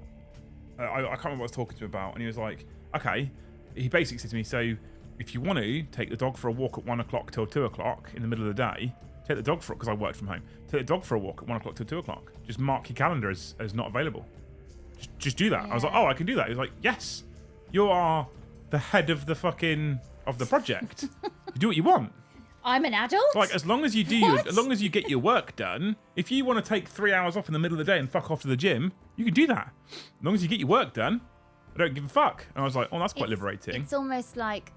I can't remember what I was talking to him about, and he was like, okay, he basically said to me, so if you want to take the dog for a walk at 1 o'clock till 2 o'clock in the middle of the day, take the dog for it, because I worked from home, take the dog for a walk at 1 o'clock till 2 o'clock. Just mark your calendar as not available. Just do that. Yeah. I was like, oh, I can do that. He was like, yes, you are the head of the project. You do what you want. I'm an adult. Like, as long as you you get your work done. If you want to take 3 hours off in the middle of the day and fuck off to the gym, you can do that. As long as you get your work done, I don't give a fuck. And I was like, oh, that's quite liberating. It's almost like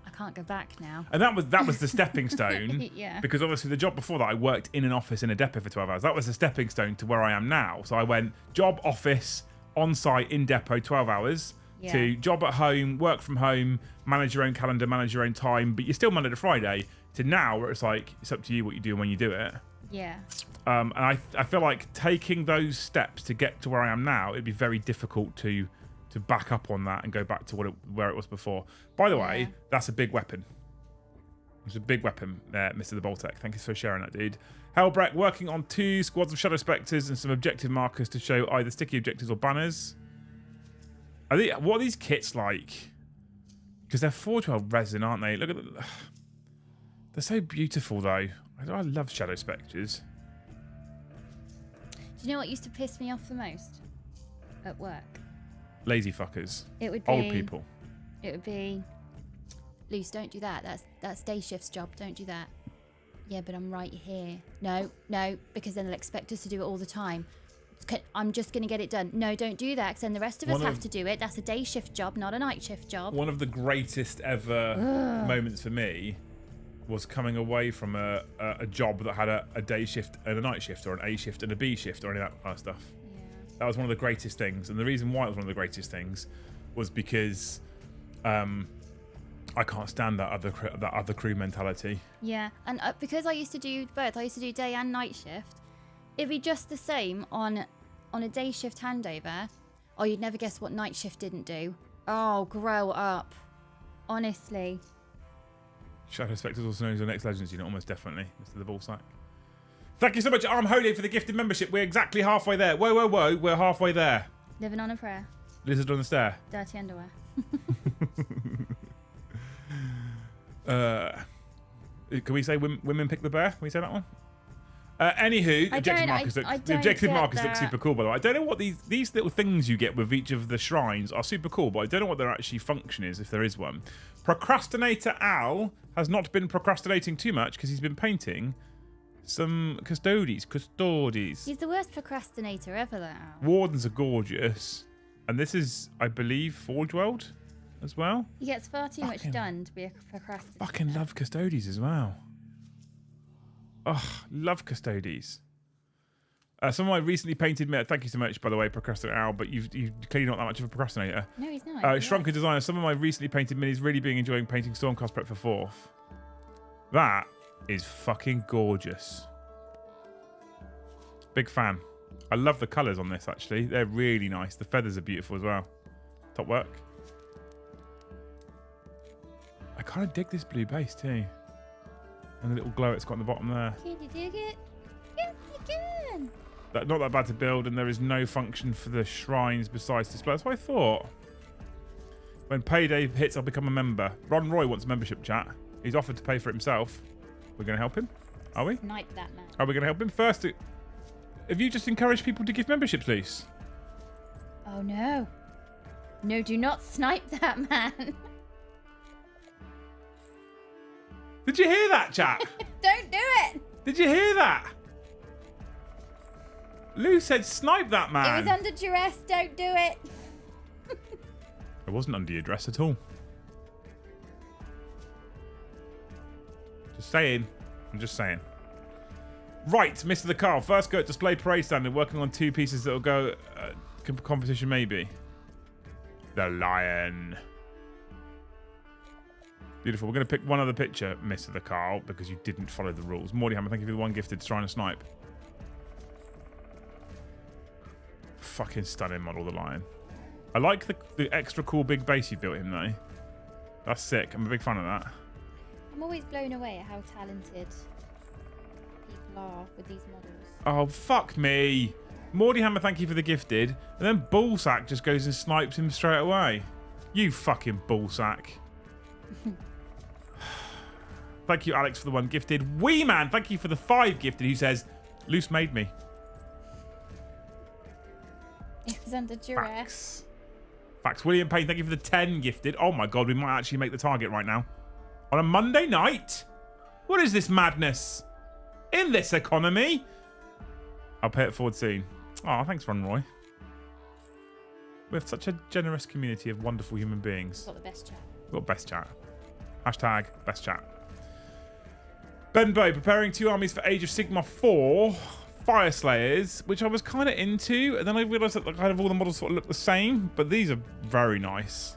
I can't go back now. And that was the stepping stone. Yeah. Because obviously the job before that, I worked in an office in a depot for 12 hours. That was the stepping stone to where I am now. So I went job, office, on site, in depot, 12 hours. Yeah. To job at home, work from home, manage your own calendar, manage your own time, but you're still Monday to Friday. To now, where it's like, it's up to you what you do and when you do it. Yeah. And I feel like taking those steps to get to where I am now, it'd be very difficult to back up on that and go back to where it was before. By the way, that's a big weapon. It's a big weapon there, Mr. the Boltec. Thank you for sharing that, dude. Hellbreck working on 2 squads of Shadow Spectres and some objective markers to show either sticky objectives or banners. What are these kits like? Because they're 412 resin, aren't they? Look at them. They're so beautiful, though. I love Shadow Spectres. Do you know what used to piss me off the most at work? Lazy fuckers. It would be Old people. It would be, Luce, don't do that. That's day shift's job. Don't do that. Yeah, but I'm right here. No, because then they'll expect us to do it all the time. I'm just going to get it done. No, don't do that, because then the rest of us have to do it. That's a day shift job, not a night shift job. One of the greatest ever moments for me was coming away from a job that had a day shift and a night shift, or an A shift and a B shift, or any of that kind of stuff. Yeah. That was one of the greatest things. And the reason why it was one of the greatest things was because I can't stand that other crew mentality. Yeah, and because I used to do both, I used to do day and night shift, it'd be just the same on a day shift handover. Oh, you'd never guess what night shift didn't do. Oh, grow up. Honestly. Shadow Spectres, also known as your next Legends unit, almost definitely, Mr. the Ballsack. Thank you so much, Arm Holy, for the gifted membership. We're exactly halfway there. Whoa, we're halfway there. Living on a prayer. Lizard on the stair. Dirty underwear. Can we say women pick the bear? Can we say that one? Anywho, the objective markers look super cool, by the way. I don't know what these little things you get with each of the shrines are super cool, but I don't know what their actually function is, if there is one. Procrastinator Al has not been procrastinating too much because he's been painting some custodies. He's the worst procrastinator ever, that Al. Wardens are gorgeous. And this is, I believe, Forge World as well. He gets far too much done to be a procrastinator. Fucking love custodies as well. Oh, love custodies. Some of my recently painted... Thank you so much, by the way, Procrastinator Al, but you're clearly not that much of a procrastinator. No, he's not. Shrunken Designer, some of my recently painted minis really being enjoying painting Stormcast Prep for 4th. That is fucking gorgeous. Big fan. I love the colours on this, actually. They're really nice. The feathers are beautiful as well. Top work. I kind of dig this blue base, too. And the little glow it's got on the bottom there. Can you dig it? Yes, you can. Not that bad to build, and there is no function for the shrines besides display. That's what I thought. When payday hits, I'll become a member. Ron Roy wants a membership, chat. He's offered to pay for it himself. We're going to help him? Are we? Snipe that man. Are we going to help him? First, have you just encouraged people to give memberships, Luce? Oh, no. No, do not snipe that man. Did you hear that, chat? Don't do it. Did you hear that? Lou said snipe that man. It was under duress. Don't do it. It wasn't under your dress at all. Just saying. I'm just saying. Right, Mr. the Carl. First go at display parade stand and working on 2 pieces that will go competition maybe. The lion. Beautiful. We're going to pick one other picture, Mr. the Carl, because you didn't follow the rules. Morty Hammer, thank you for the one gifted trying to snipe. Fucking stunning model, the lion. I like the extra cool big base you built him, though. That's sick. I'm a big fan of that. I'm always blown away at how talented people are with these models. Oh, fuck me. Morty Hammer, thank you for the gifted. And then Ballsack just goes and snipes him straight away. You fucking Ballsack. Thank you, Alex, for the one gifted. Wee Man, thank you for the 5 gifted, who says, Luce made me. It was under duress. Facts. William Payne, thank you for the 10 gifted. Oh my god, we might actually make the target right now. On a Monday night? What is this madness? In this economy? I'll pay it forward soon. Oh, thanks, Ron Roy. We have such a generous community of wonderful human beings. Got the best chat. Got best chat. Hashtag best chat. Ben Bow, preparing 2 armies for Age of Sigmar 4. Fire Slayers, which I was kind of into, and then I realised that kind of all the models sort of look the same, but these are very nice.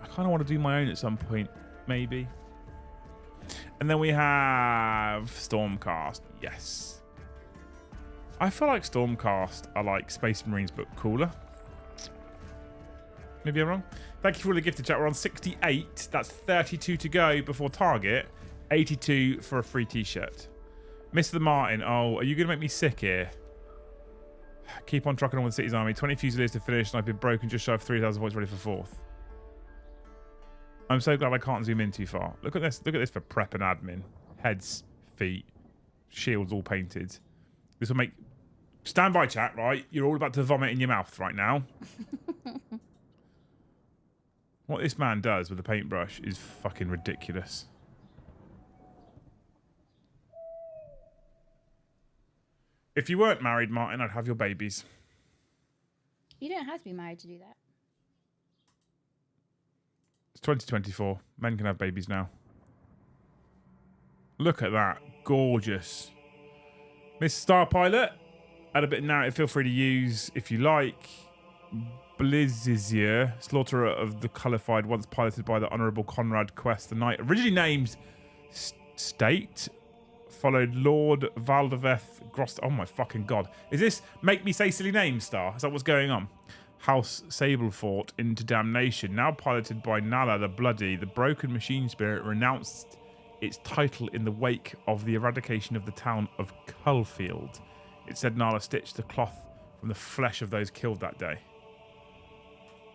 I kind of want to do my own at some point, maybe. And then we have Stormcast. Yes. I feel like Stormcast are like Space Marines, but cooler. Maybe I'm wrong. Thank you for all the gifted chat. We're on 68. That's 32 to go before target. 82 for a free t-shirt. Mr. the Martin. Oh, are you going to make me sick here? Keep on trucking on with City's army. 20 Fusiliers to finish, and I've been broken just shy of 3,000 points ready for 4th. I'm so glad I can't zoom in too far. Look at this. Look at this for prep and admin. Heads, feet, shields all painted. This will make Stand by, chat, right? You're all about to vomit in your mouth right now. What this man does with a paintbrush is fucking ridiculous. If you weren't married, Martin, I'd have your babies. You don't have to be married to do that. It's 2024. Men can have babies now. Look at that. Gorgeous. Miss Star Pilot. Add a bit of narrative. Feel free to use if you like. Blizzizir, slaughterer of the Calified, once piloted by the Honourable Conrad Quest, the knight originally named State, followed Lord Valdeveth Grost. Oh my fucking god. Is this make me say silly names, Star? Is that what's going on? House Sablefort into damnation. Now piloted by Nala the Bloody, the broken machine spirit renounced its title in the wake of the eradication of the town of Cullfield. It said Nala stitched the cloth from the flesh of those killed that day.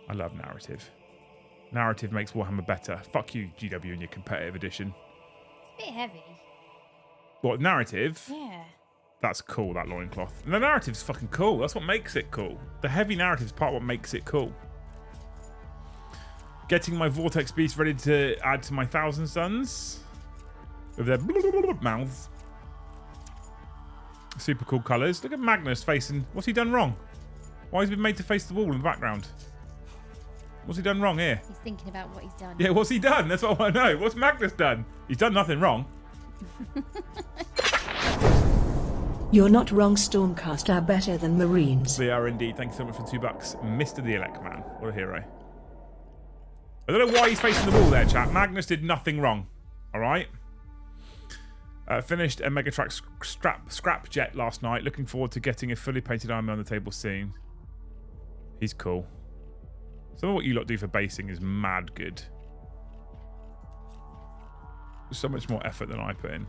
I love narrative. Narrative makes Warhammer better. Fuck you, GW, and your competitive edition. It's a bit heavy. What, narrative? Yeah. That's cool, that loincloth. And the narrative's fucking cool. That's what makes it cool. The heavy narrative's part of what makes it cool. Getting my Vortex Beast ready to add to my Thousand Suns. With their mouths. Super cool colours. Look at Magnus facing... What's he done wrong? Why has he been made to face the wall in the background? What's he done wrong here? He's thinking about what he's done. Yeah, what's he done? That's what I want to know. What's Magnus done? He's done nothing wrong. You're not wrong, Stormcast are better than Marines. They are indeed. Thank you so much for $2. Mr. the Elect Man. What a hero. I don't know why he's facing the wall there, chat. Magnus did nothing wrong. Alright? Finished a Megatrack scrap jet last night. Looking forward to getting a fully painted army on the table soon. He's cool. Some of what you lot do for basing is mad good. There's so much more effort than I put in.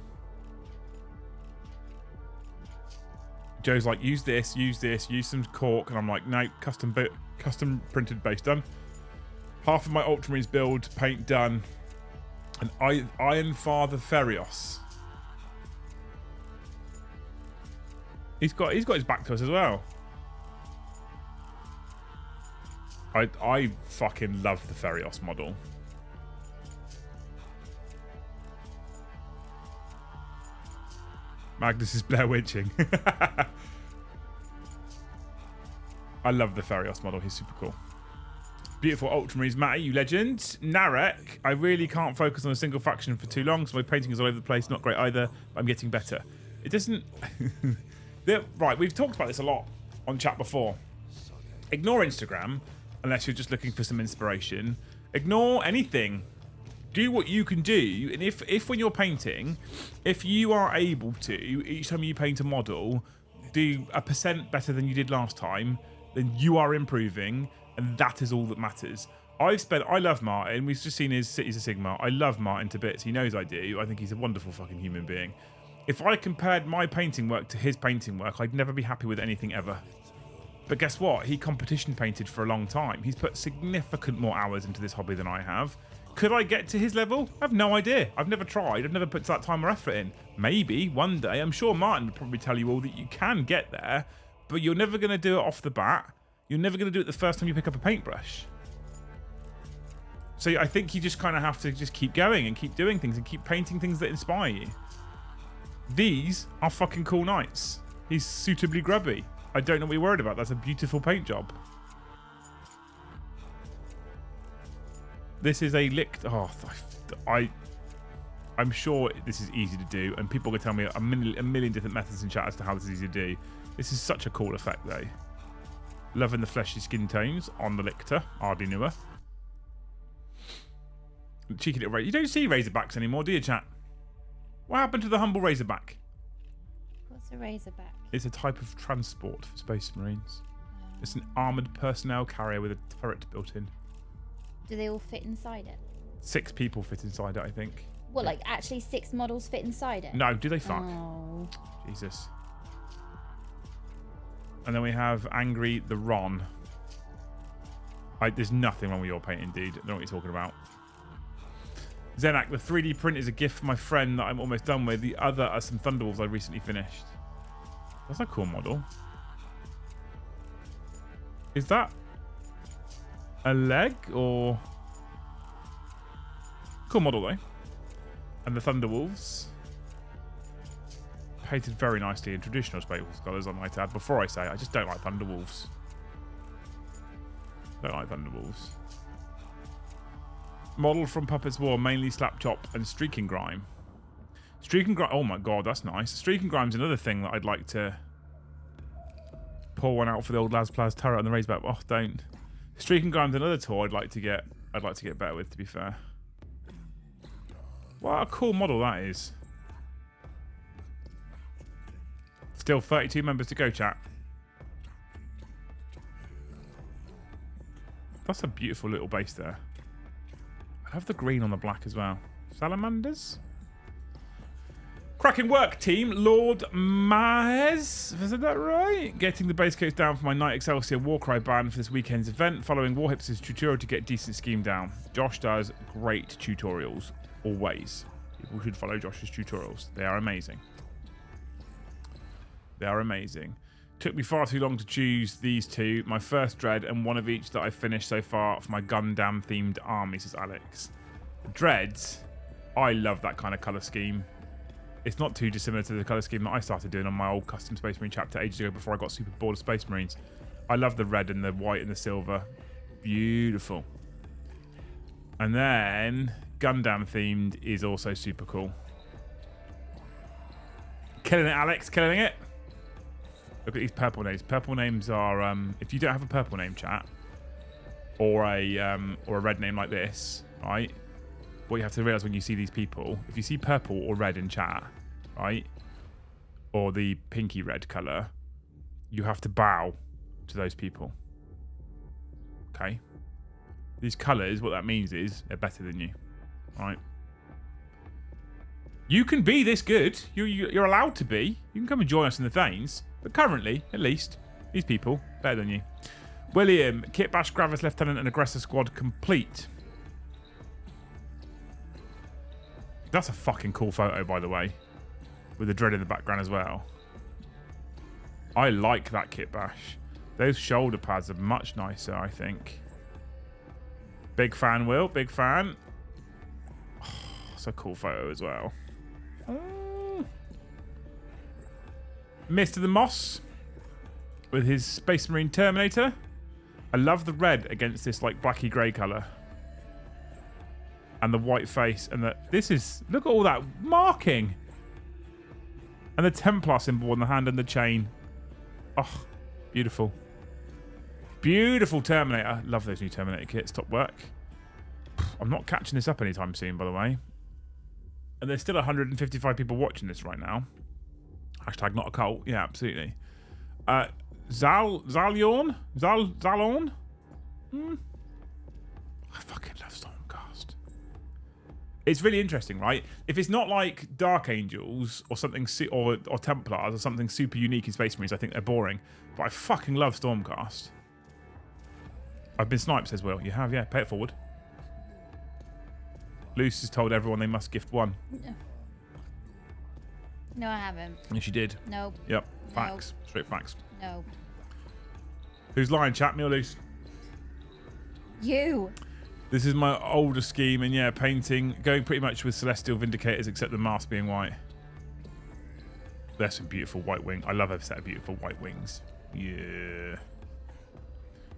Joe's like, use this, use some cork, and I'm like, no, custom printed base done. Half of my Ultramarines build, paint done, and Iron Father Ferios. He's got his back to us as well. I fucking love the Ferios model. Magnus is Blair Witching. I love the Ferios model. He's super cool. Beautiful Ultramarines, Matty, you legend. Narek, I really can't focus on a single faction for too long, so my painting is all over the place. Not great either, but I'm getting better. It doesn't... Right, we've talked about this a lot on chat before. Ignore Instagram, unless you're just looking for some inspiration. Ignore anything. Do what you can do, and if when you're painting, if you are able to, each time you paint a model, do 1% better than you did last time, then you are improving, and that is all that matters. I love Martin. We've just seen his Cities of Sigmar. I love Martin to bits. He knows I do. I think he's a wonderful fucking human being. If I compared my painting work to his painting work, I'd never be happy with anything ever. But guess what? He competition painted for a long time. He's put significant more hours into this hobby than I have. Could I get to his level? I have no idea. I've never tried. I've never put that time or effort in. Maybe one day. I'm sure Martin would probably tell you all that you can get there, but you're never going to do it off the bat. You're never going to do it the first time you pick up a paintbrush. So I think you just kind of have to just keep going and keep doing things and keep painting things that inspire you. These are fucking cool knights. He's suitably grubby. I don't know what you're worried about. That's a beautiful paint job. This is a licked... Oh, I'm sure this is easy to do, and people are going to tell me a million different methods in chat as to how this is easy to do. This is such a cool effect, though. Loving the fleshy skin tones on the Lictor. Hardly newer. Cheeky little razor. You don't see Razorbacks anymore, do you, chat? What happened to the humble Razorback? What's a Razorback? It's a type of transport for Space Marines. It's an armoured personnel carrier with a turret built in. Do they all fit inside it? 6 people fit inside it, I think. What, like actually 6 models fit inside it? No, do they fuck? Oh. Jesus. And then we have Angry the Ron. There's nothing wrong with your painting, dude. I don't know what you're talking about. Zenak, the 3D print is a gift from my friend that I'm almost done with. The other are some Thunderwolves I recently finished. That's a cool model. Is that a leg or... Cool model though. And the Thunderwolves. Painted very nicely in traditional Space colours, I might add. Before I say, I just don't like Thunderwolves. Don't like Thunderwolves. Model from Puppets War, mainly Slap Chop and Streaking Grime. Streaking Grime, oh my god, that's nice. Streaking Grime's another thing that I'd like to pull one out for the old Las turret on the Razorback. Oh, don't. Streaking Grime's another tool I'd like to get better with, to be fair. What a cool model that is. Still 32 members to go, chat. That's a beautiful little base there. I love the green on the black as well. Salamanders? Cracking work, team. Lord Maz. Is that right? Getting the base coats down for my Night Excelsior Warcry ban for this weekend's event, following Warhips' tutorial to get decent scheme down. Josh does great tutorials. Always. People should follow Josh's tutorials. They are amazing. They are amazing. Took me far too long to choose these two. My first Dread and one of each that I've finished so far for my Gundam themed army, says Alex. Dreads, I love that kind of colour scheme. It's not too dissimilar to the colour scheme that I started doing on my old custom Space Marine chapter ages ago before I got super bored of Space Marines. I love the red and the white and the silver. Beautiful. And then Gundam themed is also super cool. Killing it, Alex, killing it. Look at these purple names. Purple names are, if you don't have a purple name, chat, or a red name like this, right? What you have to realize when you see these people, if you see purple or red in chat, right, or the pinky red color, you have to bow to those people. Okay? These colors, what that means is they're better than you, right? You can be this good. You're allowed to be. You can come and join us in the Thanes. But currently, at least, these people, better than you. William, Kit Bash, Gravis, Lieutenant, and Aggressor Squad complete. That's a fucking cool photo, by the way. With the Dread in the background as well. I like that Kit Bash. Those shoulder pads are much nicer, I think. Big fan, Will. Big fan. Oh, it's a cool photo as well. Mr. the Moss with his Space Marine Terminator. I love the red against this like blacky grey colour. And the white face. And this is... Look at all that marking. And the Templar symbol on the hand and the chain. Oh, beautiful. Beautiful Terminator. Love those new Terminator kits. Top work. I'm not catching this up anytime soon, by the way. And there's still 155 people watching this right now. Hashtag not a cult. Yeah, absolutely. Zalorn? Zalorn? I fucking love Stormcast. It's really interesting, right? If it's not like Dark Angels or something, or Templars or something super unique in Space Marines, I think they're boring. But I fucking love Stormcast. I've been sniped, says Will. You have, yeah. Pay it forward. Luce has told everyone they must gift one. No, I haven't. Yes, you did. Nope. Yep. Facts. Nope. Straight facts. No. Who's lying, chat? Me or Luce? You. This is my older scheme, and yeah, painting, going pretty much with Celestial Vindicators, except the mask being white. There's some beautiful white wings. I love a set of beautiful white wings. Yeah.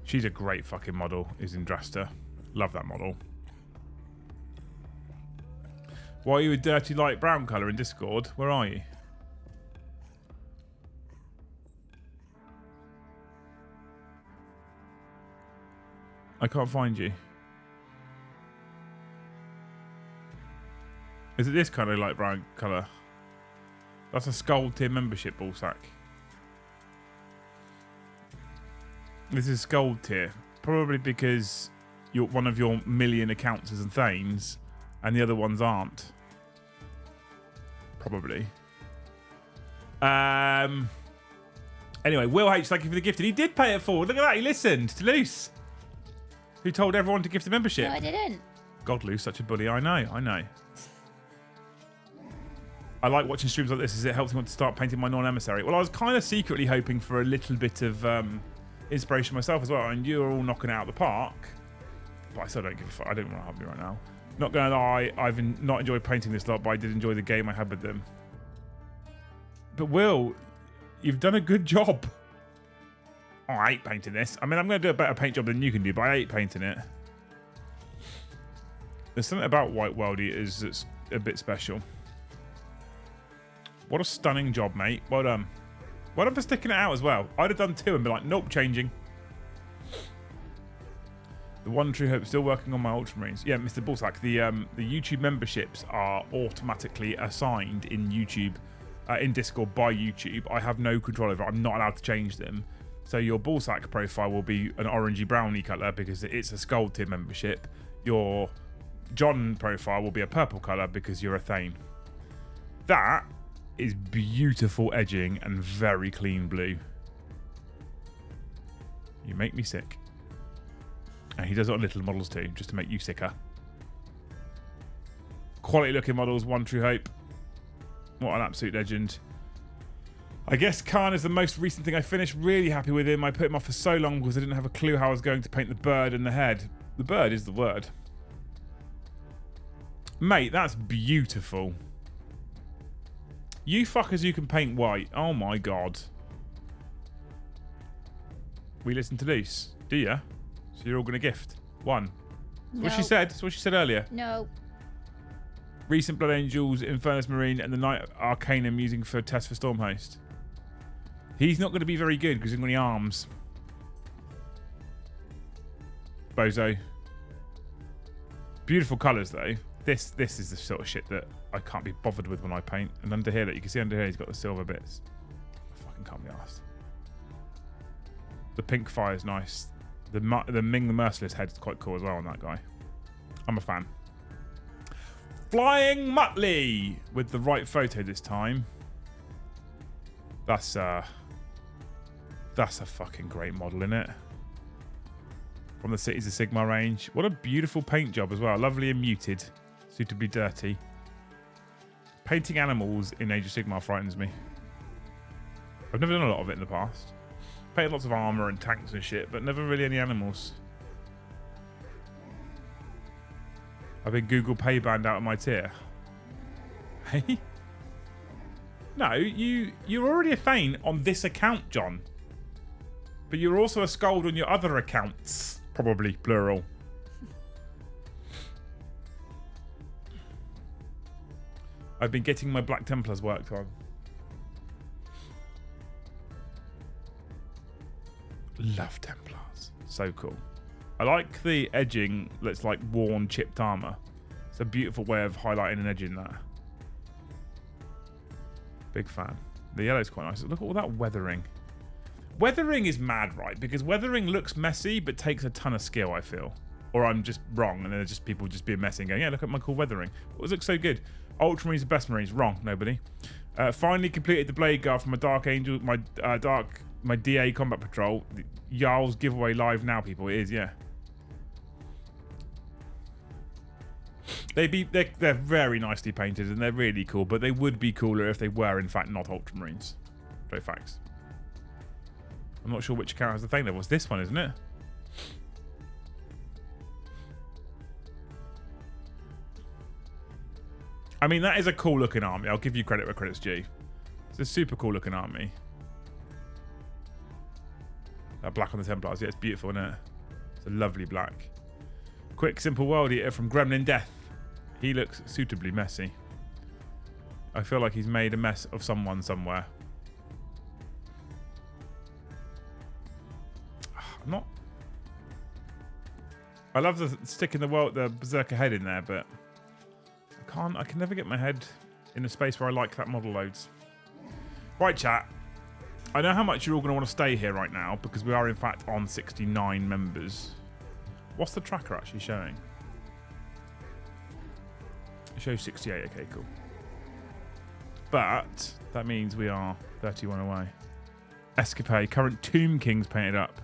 She's a great fucking model, is Indrasta. Love that model. Why are you a dirty light brown colour in Discord? Where are you? I can't find you. Is it this kind of light brown colour? That's a Skull tier membership ball sack. This is Skull tier. Probably because one of your million accounts is in Thanes and the other ones aren't. Probably. Anyway, Will H, thank you for the gift. And he did pay it forward. Look at that. He listened to Luce, who told everyone to gift a membership. No, I didn't. God, Luce, such a bully. I know. I like watching streams like this as it helps me want to start painting my non-emissary. Well, I was kind of secretly hoping for a little bit of inspiration myself as well. And you're all knocking it out of the park. But I still don't give a fuck. I don't want to have me right now. Not going to lie, I've not enjoyed painting this lot, but I did enjoy the game I had with them. But Will, you've done a good job. Oh, I hate painting this. I mean, I'm going to do a better paint job than you can do, but I hate painting it. There's something about White World Eaters that's a bit special. What a stunning job, mate. Well done. Well done for sticking it out as well. I'd have done 2 and be like, nope, changing. The one true hope, still working on my Ultramarines. Yeah, Mr. Bullsack, the YouTube memberships are automatically assigned in YouTube, in Discord by YouTube. I have no control over it. I'm not allowed to change them. So your Bullsack profile will be an orangey browny colour because it's a Skull tier membership. Your John profile will be a purple colour because you're a Thane. That is beautiful edging and very clean blue. You make me sick. And he does it on little models too, just to make you sicker. Quality looking models, one true hope. What an absolute legend. I guess Khan is the most recent thing I finished. Really happy with him. I put him off for so long because I didn't have a clue how I was going to paint the bird and the head. The bird is the word. Mate, that's beautiful. You fuckers, you can paint white. Oh my god. We listen to Luce, do ya? So you're all going to gift one. That's what she said. That's what she said earlier. No. Recent Blood Angels, Infernus Marine, and the Knight Arcanum using for test for Stormhost. He's not going to be very good because he's got any arms. Bozo. Beautiful colours though. This is the sort of shit that I can't be bothered with when I paint. And under here, that you can see under here, he's got the silver bits. I fucking can't be arsed. The pink fire is nice. The Ming the Merciless head is quite cool as well on that guy. I'm a fan. Flying Muttley with the right photo this time. That's a fucking great model, innit? From the Cities of Sigmar range. What a beautiful paint job as well. Lovely and muted. Suitably dirty. Painting animals in Age of Sigmar frightens me. I've never done a lot of it in the past. Painted lots of armor and tanks and shit, but never really any animals. I've been Google Pay banned out of my tier. Hey? No, you're already a Thane on this account, John. But you're also a Skald on your other accounts. Probably, plural. I've been getting my Black Templars worked on. Love Templars. So cool. I like the edging that's like worn chipped armor. It's a beautiful way of highlighting and edging that. Big fan. The yellow's quite nice. Look at all that weathering. Weathering is mad, right? Because weathering looks messy but takes a ton of skill, I feel. Or I'm just wrong and then there's just people just being messy and going, yeah, look at my cool weathering. It looks so good. Ultramarines are best Marines. Wrong, nobody. Finally completed the Blade Guard for my Dark Angel, my DA Combat Patrol. Jarl's giveaway live now, people. It is, yeah. They're very nicely painted and they're really cool, but they would be cooler if they were, in fact, not Ultramarines. Straight facts. I'm not sure which account has the thing. There was this one, isn't it? I mean, that is a cool looking army. I'll give you credit where credit's due. It's a super cool looking army. That black on the Templars. Yeah, it's beautiful, isn't it? It's a lovely black. Quick, simple world eater from Gremlin Death. He looks suitably messy. I feel like he's made a mess of someone somewhere. I'm not... I love the sticking the Berserker head in there, but I can never get my head in a space where I like that model loads. Right, chat. I know how much you're all going to want to stay here right now because we are, in fact, on 69 members. What's the tracker actually showing? It shows 68. Okay, cool. But that means we are 31 away. Escapade. Current Tomb King's painted up.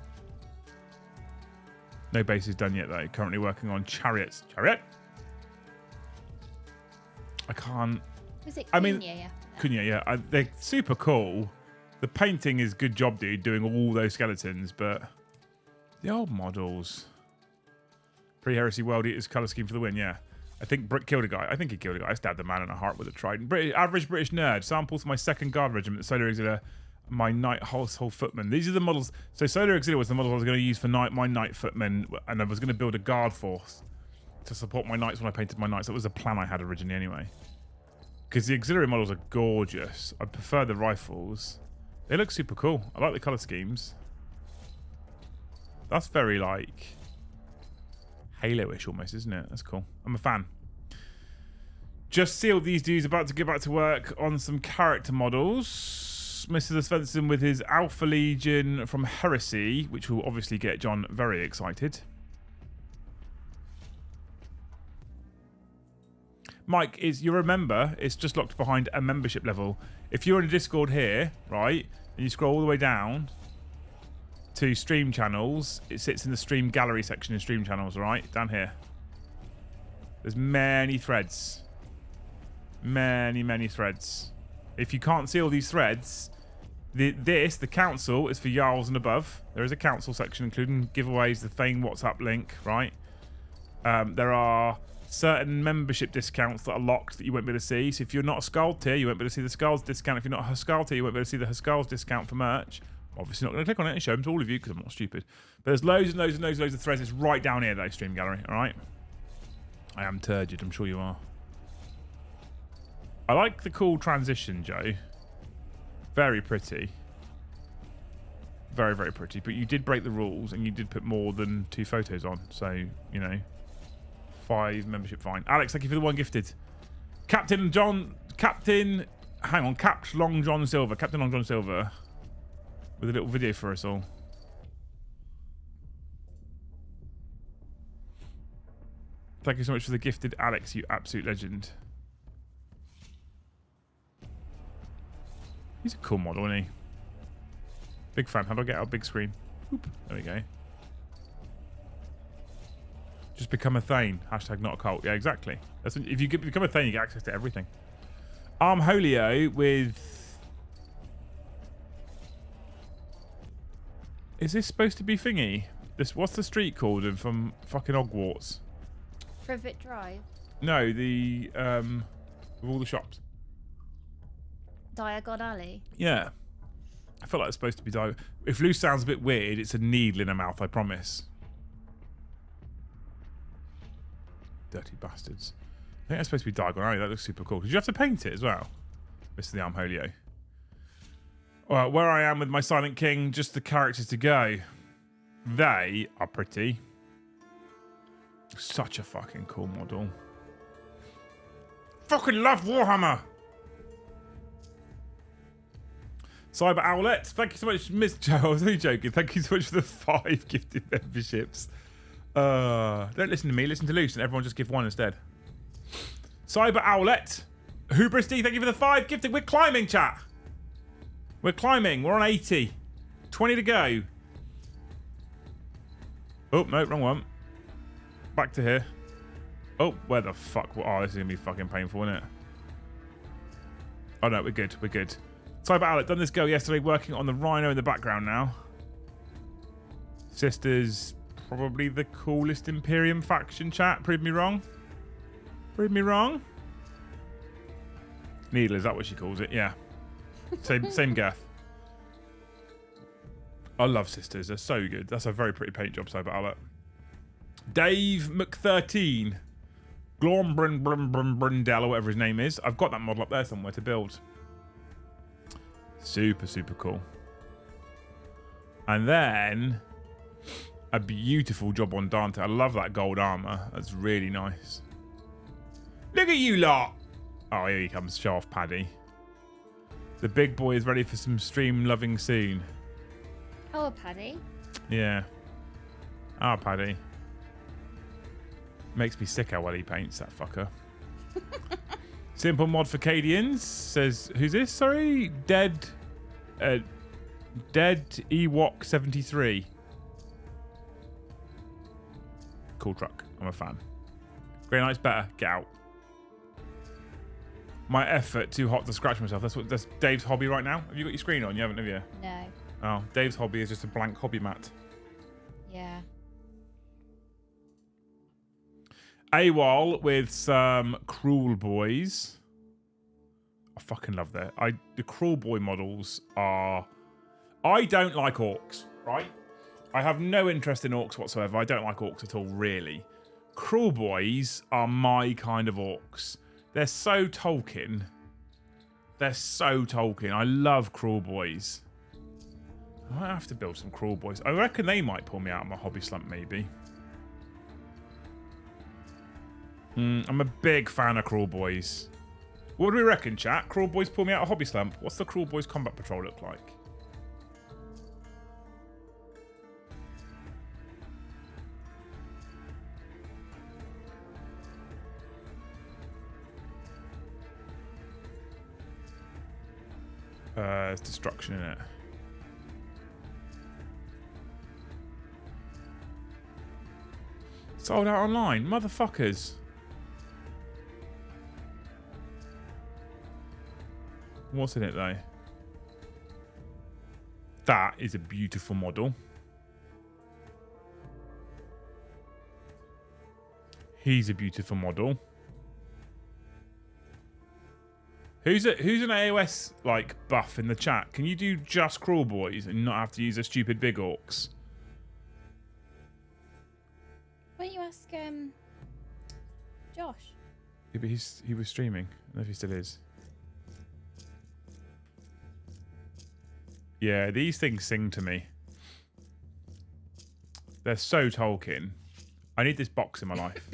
No base is done yet, though. Currently working on Chariots. Chariot? I can't... Was it Kunya? I mean, Kunya, yeah. They're super cool. The painting is good job, dude, doing all those skeletons, but the old models. Pre-Heresy World Eaters colour scheme for the win, yeah. I think Brick killed a guy. I think he killed a guy. I stabbed a man in a heart with a trident. Average British nerd. Samples for my 2nd Guard Regiment, the Solar Auxiliary, my Knight Household Footman. These are the models. So Solar Auxiliary was the model I was going to use for my Knight Footmen, and I was going to build a Guard force to support my Knights when I painted my Knights. That was a plan I had originally anyway. Because the Auxiliary models are gorgeous. I prefer the rifles. They look super cool. I like the colour schemes. That's very, like, Halo-ish almost, isn't it? That's cool. I'm a fan. Just sealed these dudes. About to get back to work on some character models. Mr. Svensson with his Alpha Legion from Heresy, which will obviously get John very excited. Mike, you remember, it's just locked behind a membership level. If you're in a Discord here, right, and you scroll all the way down to stream channels, it sits in the stream gallery section in stream channels, right? Down here. There's many threads. Many threads. If you can't see all these threads, the council is for Jarls and above. There is a council section, including giveaways, the Thane WhatsApp link, right? There are certain membership discounts that are locked that you won't be able to see. So if you're not a Skull tier, you won't be able to see the Skulls discount. If you're not a Skull tier, you won't be able to see the Skulls discount for merch. I'm obviously not going to click on it and show them to all of you because I'm not stupid. But there's loads of threads. It's right down here, though, stream gallery, all right? I am turgid, I'm sure you are. I like the cool transition, Joe. Very pretty. Very, very pretty. But you did break the rules and you did put more than 2 photos on. So, you know, 5 membership fine. Alex, thank you for the 1 gifted. Captain Long John Silver with a little video for us all. Thank you so much for the gifted, Alex, you absolute legend. He's a cool model, isn't he? Big fan. How do I get our big screen? Oop. There we go. Just become a Thane. Hashtag not a cult. Yeah, exactly. That's when, if you become a Thane, you get access to everything. Holio with... Is this supposed to be thingy? What's the street called from fucking Hogwarts? Privet Drive? No, with all the shops. Diagon Alley? Yeah. I feel like it's supposed to be Diagon. If loose sounds a bit weird, it's a needle in her mouth, I promise. Dirty bastards. I think that's supposed to be Diagon Alley. That looks super cool. Did you have to paint it as well? Mr. the Armholio. Alright, where I am with my Silent King, just the characters to go. They are pretty. Such a fucking cool model. Fucking love Warhammer! Cyber Owlet, thank you so much, Miss Joe. I was only joking. Thank you so much for the 5 gifted memberships. Don't listen to me, listen to Luce, and everyone just give 1 instead. Cyber Owlet, Hubris D, thank you for the 5 gifted. We're climbing, chat. We're climbing. We're on 80. 20 to go. Oh, no, wrong one. Back to here. Oh, where the fuck? Oh, this is going to be fucking painful, isn't it? Oh, no, we're good. We're good. Cyber Owlet, done this girl yesterday, working on the Rhino in the background now. Sisters, probably the coolest Imperium faction, chat. Prove me wrong. Prove me wrong. Needle, is that what she calls it? Yeah. Same girth. I love Sisters. They're so good. That's a very pretty paint job, Cyber Owlet. Dave Mc13. Glormbrindell, or whatever his name is. I've got that model up there somewhere to build. Super, super cool. And then a beautiful job on Dante. I love that gold armor. That's really nice. Look at you lot. Oh, here he comes. Show off Paddy. The big boy is ready for some stream loving soon. Oh, Paddy. Yeah. Ah, Paddy. Makes me sick how well he paints, that fucker. Simple mod for Cadians says, who's this? Sorry, Dead Ewok 73. Cool truck. I'm a fan. Grey Knight's better. Get out. My effort too hot to scratch myself. That's Dave's hobby right now. Have you got your screen on? You haven't, have you? No. Oh, Dave's hobby is just a blank hobby mat. Yeah. AWOL with some Cruel Boys. I fucking love that. The Cruel Boy models are... I don't like orcs, right? I have no interest in orcs whatsoever. I don't like orcs at all, really. Cruel Boys are my kind of orcs. They're so Tolkien. They're so Tolkien. I love Cruel Boys. I might have to build some Cruel Boys. I reckon they might pull me out of my hobby slump, maybe. I'm a big fan of Cruel Boys. What do we reckon, chat? Cruel Boys pull me out of hobby slump. What's the Cruel Boys combat patrol look like? There's destruction in it. Sold out online, motherfuckers. What's in it though? That is a beautiful model. He's a beautiful model. Who's an AOS like buff in the chat? Can you do just Cruel Boys and not have to use a stupid big orcs? Why don't you ask Josh? Yeah, but he was streaming. I don't know if he still is. Yeah, these things sing to me. They're so Tolkien. I need this box in my life.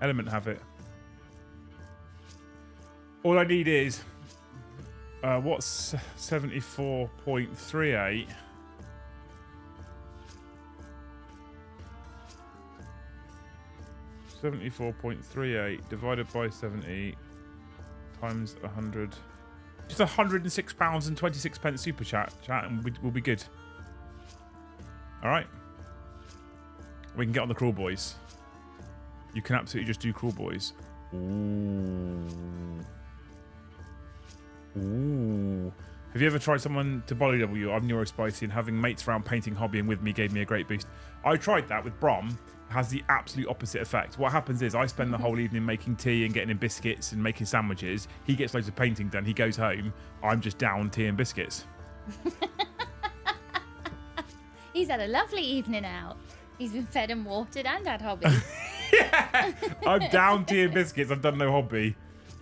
Element have it. All I need is what's 74.38? $74.38 divided by 70 times 100. Just £106.26 super chat, and we'll be good. All right. We can get on the Cruel Boys. You can absolutely just do Cruel Boys. Ooh. Ooh. Have you ever tried someone to body double you? I'm neurospicy, and having mates around painting hobbying with me gave me a great boost. I tried that with Brom. It has the absolute opposite effect. What happens is I spend the whole evening making tea and getting in biscuits and making sandwiches. He gets loads of painting done. He goes home. I'm just down tea and biscuits. He's had a lovely evening out. He's been fed and watered and had hobbies. Yeah, I'm down tea and biscuits. I've done no hobby.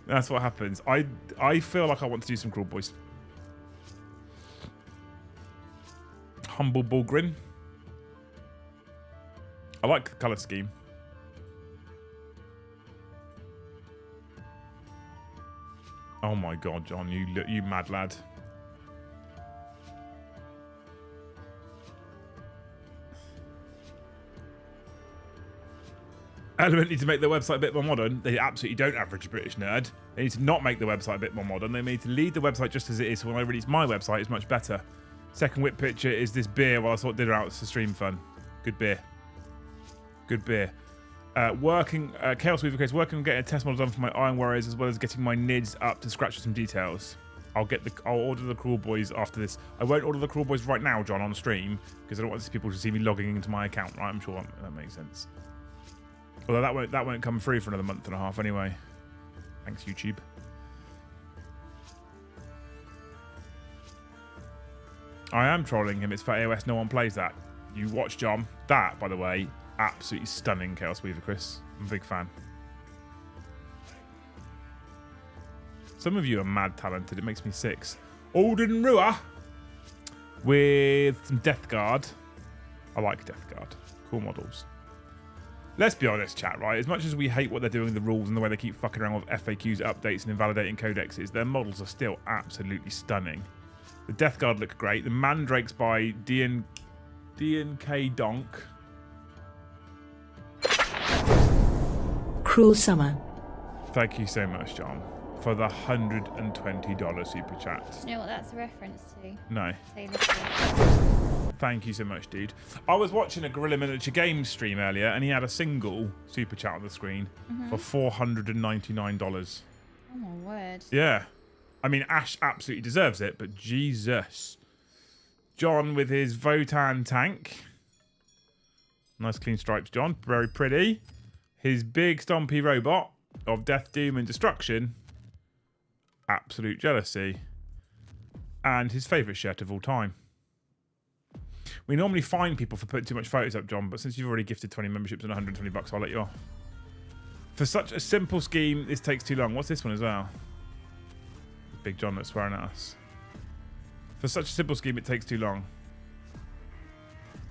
That's what happens. I feel like I want to do some Cruel Boys. Humble Bullgrin. I like the colour scheme. Oh my god, John, you mad lad. Element need to make their website a bit more modern. They absolutely don't, average British nerd. They need to not make the website a bit more modern. They need to leave the website just as it is. So when I release my website, it's much better. Second whip picture is this beer while I sort dinner out. It's for stream fun. Good beer. Good beer. Chaos Weaver Case, working on getting a test model done for my Iron Warriors as well as getting my NIDs up to scratch with some details. I'll order the Cruel Boys after this. I won't order the Cruel Boys right now, John, on stream, because I don't want people to see me logging into my account, right? I'm sure that makes sense. Although that won't come through for another month and a half anyway. Thanks, YouTube. I am trolling him. It's for AOS. No one plays that. You watch, John. That, by the way, absolutely stunning Chaos Weaver, Chris. I'm a big fan. Some of you are mad talented. It makes me sick. Alden Rua with some Death Guard. I like Death Guard. Cool models. Let's be honest, chat, right? As much as we hate what they're doing, the rules, and the way they keep fucking around with FAQs, updates, and invalidating codexes, their models are still absolutely stunning. The Death Guard look great. The Mandrakes by D&K Donk. Cruel Summer. Thank you so much, John, for the $120 super chat. Do you know what that's a reference to? No. Taylor Swift. Thank you so much, dude. I was watching a Gorilla Miniature Games stream earlier, and he had a single super chat on the screen for $499. Oh my word. Yeah. I mean, Ash absolutely deserves it, but Jesus. John with his Votan tank. Nice clean stripes, John. Very pretty. His big stompy robot of death, doom, and destruction. Absolute jealousy. And his favourite shirt of all time. We normally fine people for putting too much photos up, John, but since you've already gifted 20 memberships and $120, I'll let you off. For such a simple scheme, this takes too long. What's this one as well? Big John that's swearing at us. For such a simple scheme, it takes too long.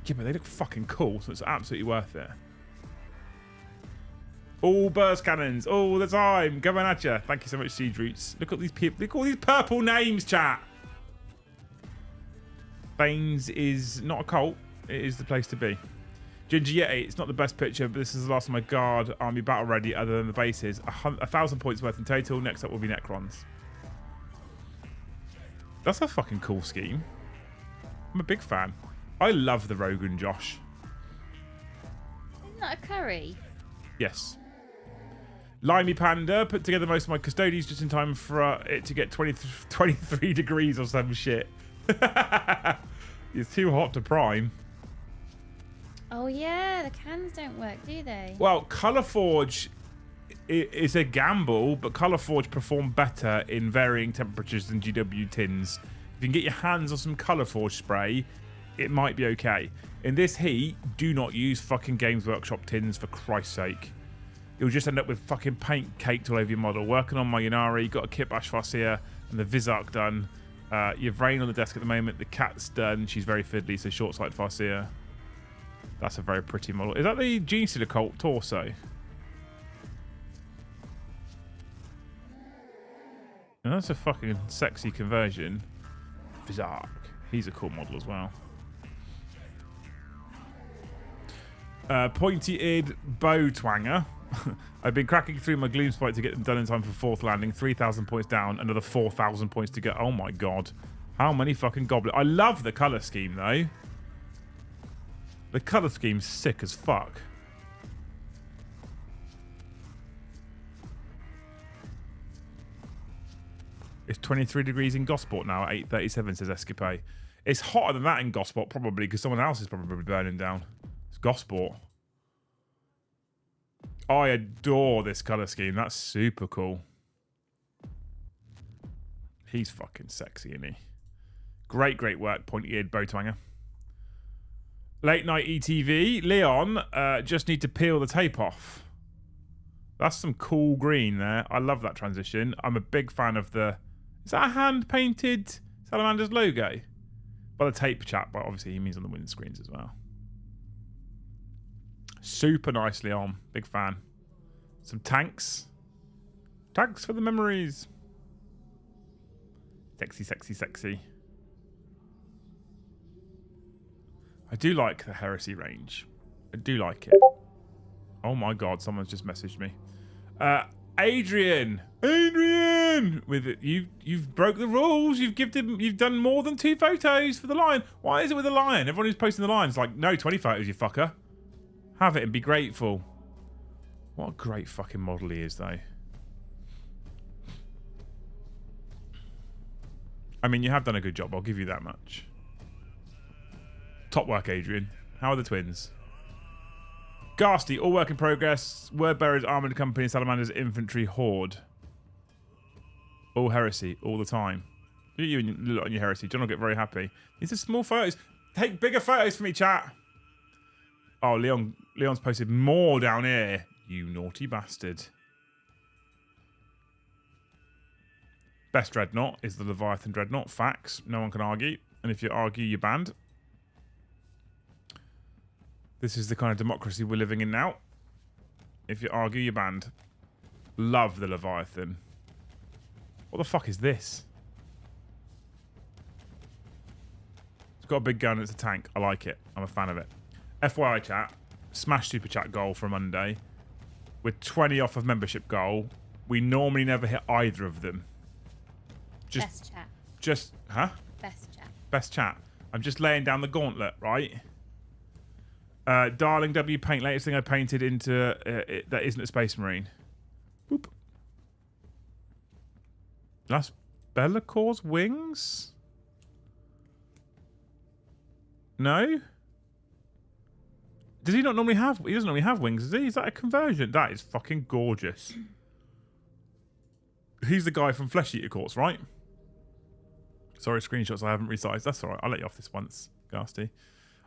Yeah, but they look fucking cool, so it's absolutely worth it. All burst cannons, all the time. Coming at you. Thank you so much, Siege Roots. Look at these people. Look at all these purple names, chat. Baines is not a cult. It is the place to be. Ginger Yeti, it's not the best picture, but this is the last of my guard army battle ready other than the bases. 1,000 points worth in total. Next up will be Necrons. That's a fucking cool scheme. I'm a big fan. I love the Rogan, Josh. Isn't that a curry? Yes. Limey Panda put together most of my custodies just in time for it to get 23 degrees or some shit. It's too hot to prime. Oh yeah, the cans don't work, do they? Well, Colourforge is a gamble, but Colourforge perform better in varying temperatures than GW tins. If you can get your hands on some Colourforge spray, it might be okay. In this heat, do not use fucking Games Workshop tins, for Christ's sake. You'll just end up with fucking paint caked all over your model. Working on my Yanari, got a Kit Bash Farseer and the Vizark done. You've Rain on the desk at the moment. The cat's done. She's very fiddly, so short-sighted Farseer. That's a very pretty model. Is that the Gene Stealer Cult torso? And that's a fucking sexy conversion. Vizark. He's a cool model as well. Pointy-eared bow twanger. I've been cracking through my gloom spike to get them done in time for fourth landing. 3,000 points down, another 4,000 points to go. Oh my god. How many fucking goblins? I love the colour scheme though. The colour scheme's sick as fuck. It's 23 degrees in Gosport now at 8:37, says Escape. It's hotter than that in Gosport probably because someone else is probably burning down. It's Gosport. I adore this colour scheme. That's super cool. He's fucking sexy, isn't he? Great, great work, pointy-eared bow twanger. Late night ETV. Leon, just need to peel the tape off. That's some cool green there. I love that transition. I'm a big fan of the... Is that a hand-painted Salamander's logo? By the tape chat, but obviously he means on the windscreens as well. Super nicely on. Big fan. Some tanks. Tanks for the memories. Sexy, sexy, sexy. I do like the Heresy range. I do like it. Oh my god, someone's just messaged me. Adrian! Adrian! With it, you've broke the rules. You've done more than 2 photos for the lion. Why is it with the lion? Everyone who's posting the lion's like, no, 20 photos, you fucker. Have it and be grateful. What a great fucking model he is, though. I mean, you have done a good job. I'll give you that much. Top work, Adrian. How are the twins? Ghastly, all work in progress. Wordbearers, Armoured Company, Salamander's Infantry Horde. All Heresy, all the time. Look at you and look on your Heresy. John will get very happy. These are small photos. Take bigger photos for me, chat. Oh, Leon's posted more down here. You naughty bastard. Best Dreadnought is the Leviathan Dreadnought. Facts. No one can argue. And if you argue, you're banned. This is the kind of democracy we're living in now. If you argue, you're banned. Love the Leviathan. What the fuck is this? Got a big gun. It's a tank. I like it. I'm a fan of it. FYI, chat. Smash super chat goal for a Monday. With 20 off of membership goal. We normally never hit either of them. Best chat. Huh? Best chat. Best chat. I'm just laying down the gauntlet, right? Darling W paint. Latest thing I painted into that isn't a Space Marine. Boop. That's Bellacor's wings? No? Does he not normally have... He doesn't normally have wings, does he? Is that a conversion? That is fucking gorgeous. He's the guy from Flesh Eater Courts, right? Sorry, screenshots I haven't resized. That's alright. I'll let you off this once, Ghasty.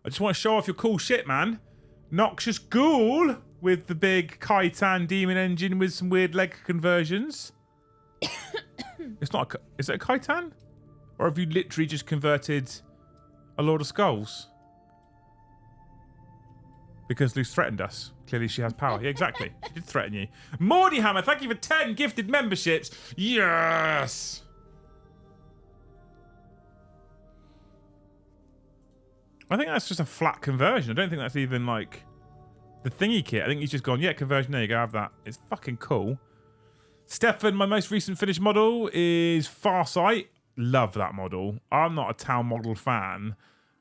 I just want to show off your cool shit, man. Noxious Ghoul with the big Kaitan demon engine with some weird leg conversions. It's not a... Is it a Kaitan? Or have you literally just converted a Lord of Skulls? Because Luce threatened us. Clearly she has power. Yeah, exactly. She did threaten you. Mordy Hammer, thank you for 10 gifted memberships. Yes! I think that's just a flat conversion. I don't think that's even like the thingy kit. I think he's just gone, yeah, conversion, there you go, have that. It's fucking cool. Stefan, my most recent finished model is Farsight. Love that model. I'm not a town model fan.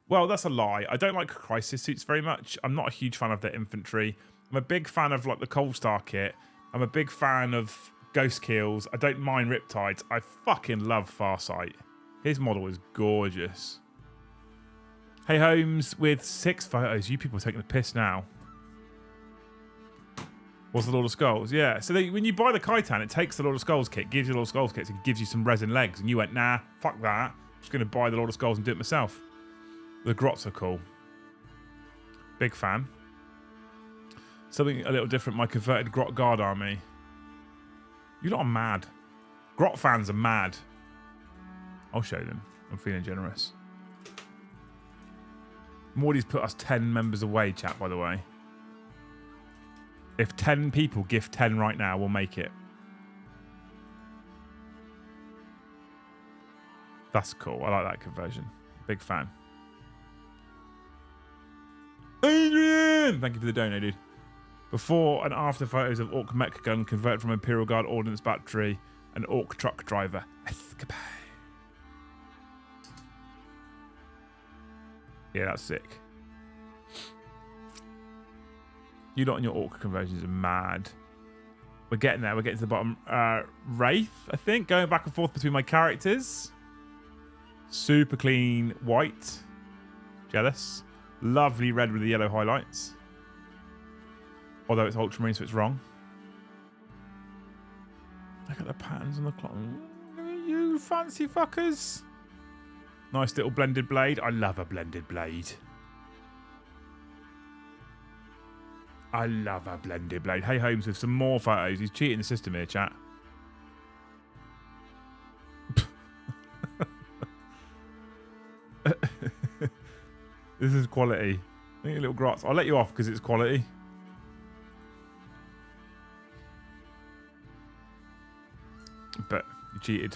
Well, that's a lie. I don't like Crisis suits very much. I'm not a huge fan of their infantry. I'm a big fan of like the Cold Star kit. I'm a big fan of Ghost Kills. I don't mind Riptides. I fucking love Farsight. His model is gorgeous. Hey Holmes with 6 photos. You people are taking the piss now. What's the Lord of Skulls? Yeah. So when you buy the Kaitan, it takes the Lord of Skulls kit, gives you the Lord of Skulls kit, and gives you some resin legs. And you went, nah, fuck that. I'm just going to buy the Lord of Skulls and do it myself. The grots are cool. Big fan. Something a little different. My converted grot guard army. You lot are mad. Grot fans are mad. I'll show them. I'm feeling generous. Morty's put us 10 members away, chat, by the way. If 10 people gift 10 right now, we'll make it. That's cool. I like that conversion. Big fan. Adrian! Thank you for the donate, dude. Before and after photos of Orc mech gun converted from Imperial Guard Ordnance Battery and Orc truck driver. Escape. Yeah, that's sick. You lot and your Orc conversions are mad. We're getting there. We're getting to the bottom. Wraith, I think. Going back and forth between my characters. Super clean white. Jealous. Lovely red with the yellow highlights. Although it's Ultramarine, so it's wrong. Look at the patterns on the clock. You fancy fuckers. Nice little blended blade. I love a blended blade. I love a blended blade. Hey, Holmes with some more photos. He's cheating the system here, chat. This is quality. I think a little grots. I'll let you off because it's quality. But you cheated.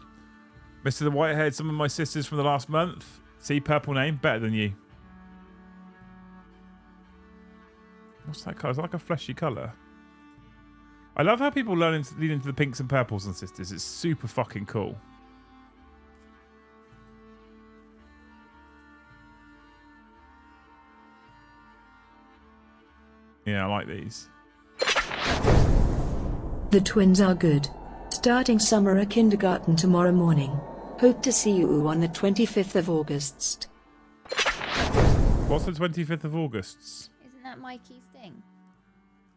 Mr. the Whitehead, some of my sisters from the last month. See, purple name, better than you. What's that colour? It's like a fleshy colour. I love how people lead into the pinks and purples and sisters. It's super fucking cool. Yeah, I like these. The twins are good. Starting summer at kindergarten tomorrow morning. Hope to see you on the 25th of August. What's the 25th of August? Isn't that Mikey's thing?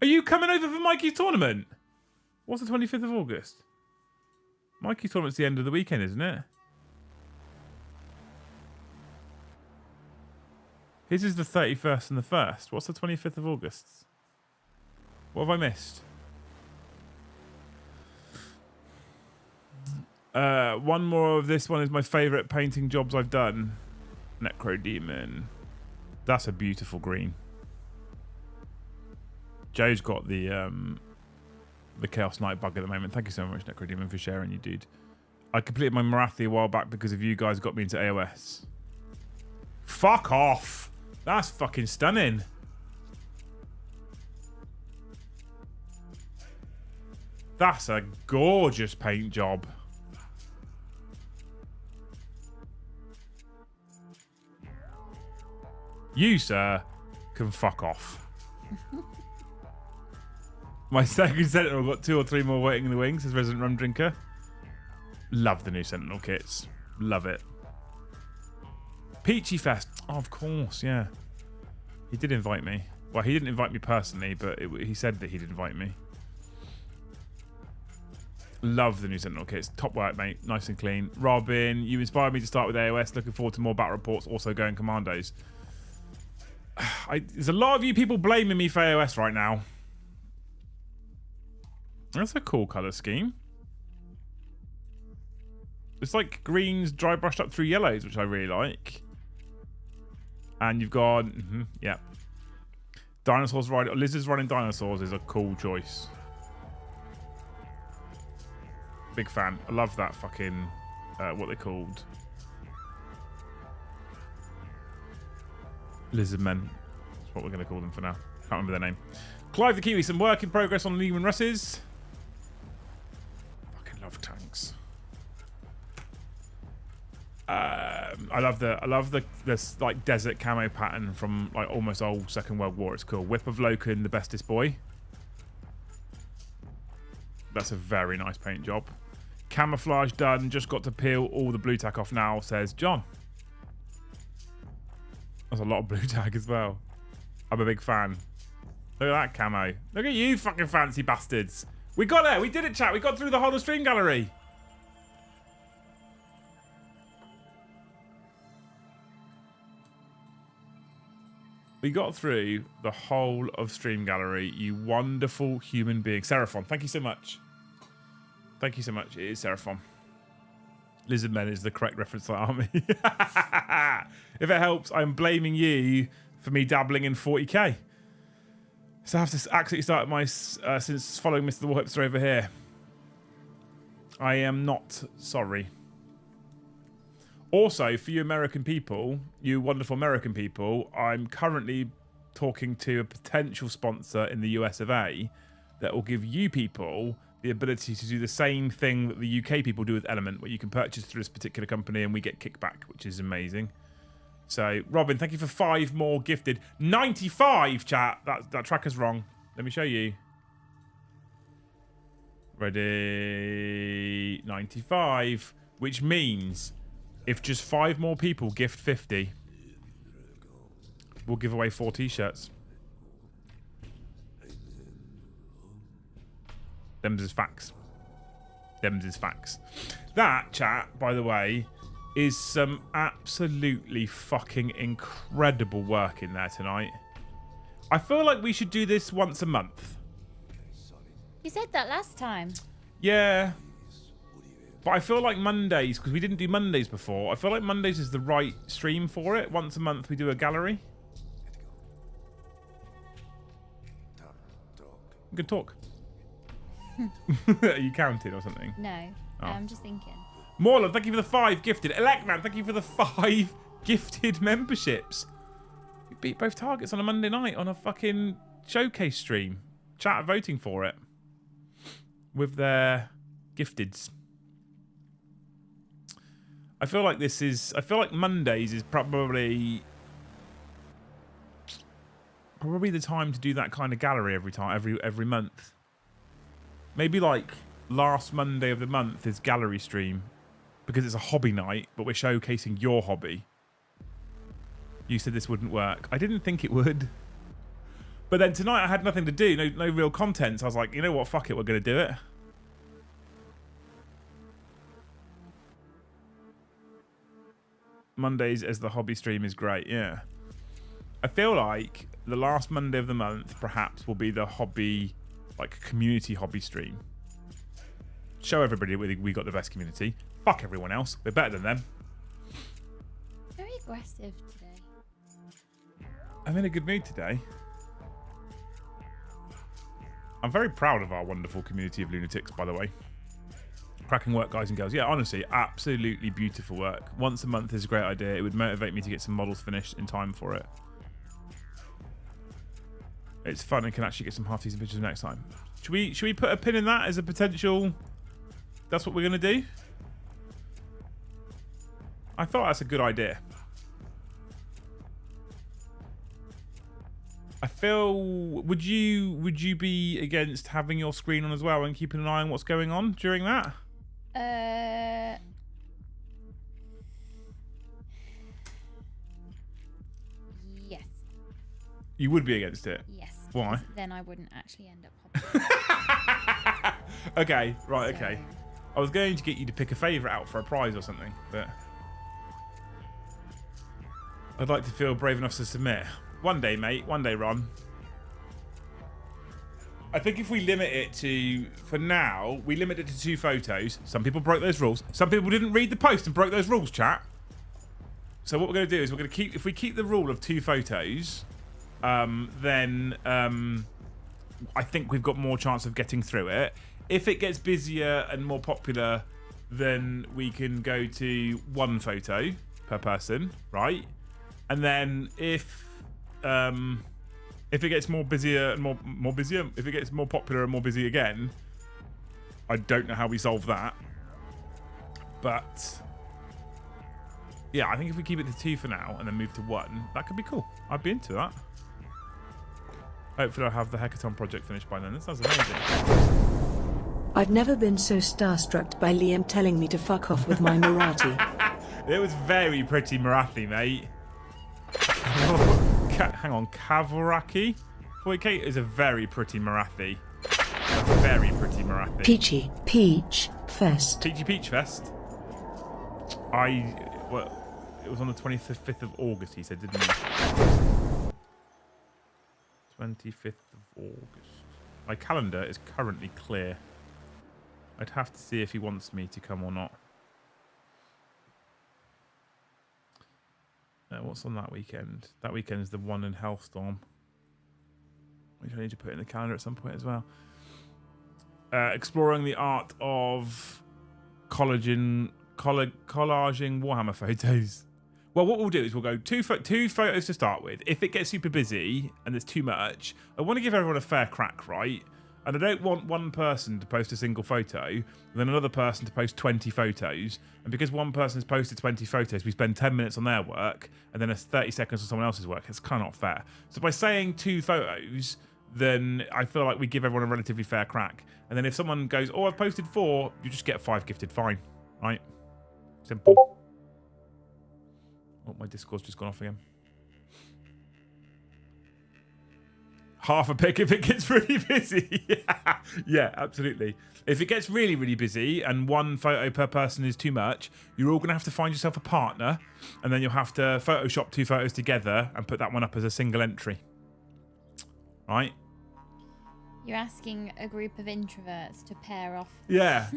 Are you coming over for Mikey's tournament? What's the 25th of August? Mikey's tournament's the end of the weekend, isn't it? His is the 31st and the 1st. What's the 25th of August? What have I missed? One more of this one is my favourite painting jobs I've done. Necrodemon. That's a beautiful green. Joe's got the Chaos Knight bug at the moment. Thank you so much, Necrodemon, for sharing, you dude. I completed my Marathi a while back because of you guys got me into AOS. Fuck off. That's fucking stunning. That's a gorgeous paint job. You, sir, can fuck off. My second Sentinel got 2 or 3 more waiting in the wings as Resident Rum Drinker. Love the new Sentinel kits. Love it. Peachy Fest. Oh, of course, yeah. He did invite me. Well, he didn't invite me personally, but he said that he'd invite me. Love the new Sentinel kits. Top work, mate. Nice and clean. Robin, you inspired me to start with AOS. Looking forward to more battle reports. Also going Commandos. There's a lot of you people blaming me for AOS right now. That's a cool colour scheme. It's like greens dry brushed up through yellows, which I really like. And you've got... yeah. Dinosaurs riding... Lizards riding dinosaurs is a cool choice. Big fan. I love that fucking... what they called. Lizard men. That's what we're going to call them for now. Can't remember their name. Clive the Kiwi. Some work in progress on Lehman Russes. Fucking love tanks. I love this like desert camo pattern from like almost old Second World War. It's cool. Whip of Loken, the bestest boy. That's a very nice paint job. Camouflage done. Just got to peel all the blue tack off now, says John. That's a lot of blue tag as well. I'm a big fan. Look at that camo. Look at you fucking fancy bastards. We got it. We did it, chat. We got through the whole of Stream Gallery. We got through the whole of Stream Gallery, you wonderful human being. Seraphon, thank you so much. Thank you so much. It is Seraphon. Lizardmen is the correct reference to that army. If it helps, I'm blaming you for me dabbling in 40k. So I have to actually start my... since following Mr. the Warhipster over here. I am not sorry. Also, for you American people, you wonderful American people, I'm currently talking to a potential sponsor in the US of A that will give you people the ability to do the same thing that the UK people do with Element, where you can purchase through this particular company and we get kickback, which is amazing. So, Robin, thank you for 5 more gifted. 95, chat! That tracker's wrong. Let me show you. Ready? 95. Which means... if just 5 more people gift 50, we'll give away 4 t-shirts. Them's is facts. Them's is facts. That, chat, by the way, is some absolutely fucking incredible work in there tonight. I feel like we should do this once a month. You said that last time. Yeah. But I feel like Mondays, because we didn't do Mondays before, I feel like Mondays is the right stream for it. Once a month we do a gallery. You can talk. Are you counting or something? No, Oh. I'm just thinking. Morland, thank you for the 5 gifted. Electman, thank you for the 5 gifted memberships. We beat both targets on a Monday night on a fucking showcase stream. Chat are voting for it. With their gifteds. I feel like this is... I feel like Mondays is probably the time to do that kind of gallery every month. Maybe like last Monday of the month is gallery stream because it's a hobby night, but we're showcasing your hobby. You said this wouldn't work. I didn't think it would. But then tonight I had nothing to do, no real content. So I was like, you know what, fuck it, we're going to do it. Mondays as the hobby stream is great, yeah. I feel like the last Monday of the month perhaps will be the hobby, like community hobby stream. Show everybody we got the best community. Fuck everyone else. We're better than them. Very aggressive today. I'm in a good mood today. I'm very proud of our wonderful community of lunatics, by the way. Cracking work, guys and girls. Yeah, honestly, absolutely beautiful work. Once a month is a great idea. It would motivate me to get some models finished in time for it. It's fun and can actually get some half-decent pictures next time. Should we put a pin in that as a potential... That's what we're going to do? I thought that's a good idea. I feel... Would you be against having your screen on as well and keeping an eye on what's going on during that? Yes. You would be against it? Yes. Why? Then I wouldn't actually end up hopping. Okay, right, okay. I was going to get you to pick a favourite out for a prize or something, but... I'd like to feel brave enough to submit. One day, mate. One day, Ron. I think if we limit it to... For now, we limit it to 2 photos. Some people broke those rules. Some people didn't read the post and broke those rules, chat. So what we're going to do is we're going to keep... If we keep the rule of 2 photos, then I think we've got more chance of getting through it. If it gets busier and more popular, then we can go to 1 photo per person, right? And then if it gets more busier and more busier, if it gets more popular and more busy again, I don't know how we solve that. But yeah, I think if we keep it to 2 for now and then move to 1, that could be cool. I'd be into that. Hopefully I'll have the Hackathon project finished by then. That sounds amazing. I've never been so starstruck by Liam telling me to fuck off with my Marathi. It was very pretty Marathi, mate. Hang on, Kavoraki? 40k is a very pretty Marathi. That's a very pretty Marathi. Peachy Peach Fest. Peachy Peach Fest. Well, it was on the 25th of August, he said, didn't he? 25th of August. My calendar is currently clear. I'd have to see if he wants me to come or not. What's on that weekend? That weekend is the one in Hellstorm, which I need to put in the calendar at some point as well. Exploring the art of collaging Warhammer photos. Well, what we'll do is we'll go two photos to start with. If it gets super busy and there's too much, I want to give everyone a fair crack, right? And I don't want one person to post a single photo, and then another person to post 20 photos. And because one person's posted 20 photos, we spend 10 minutes on their work, and then it's 30 seconds on someone else's work. It's kind of not fair. So by saying 2 photos, then I feel like we give everyone a relatively fair crack. And then if someone goes, oh, I've posted 4, you just get 5 gifted, fine. Right? Simple. Oh, my Discord's just gone off again. Half a pick if it gets really busy. Yeah, absolutely. If it gets really, really busy and 1 photo per person is too much, you're all going to have to find yourself a partner, and then you'll have to Photoshop 2 photos together and put that one up as a single entry. Right? You're asking a group of introverts to pair off. Yeah.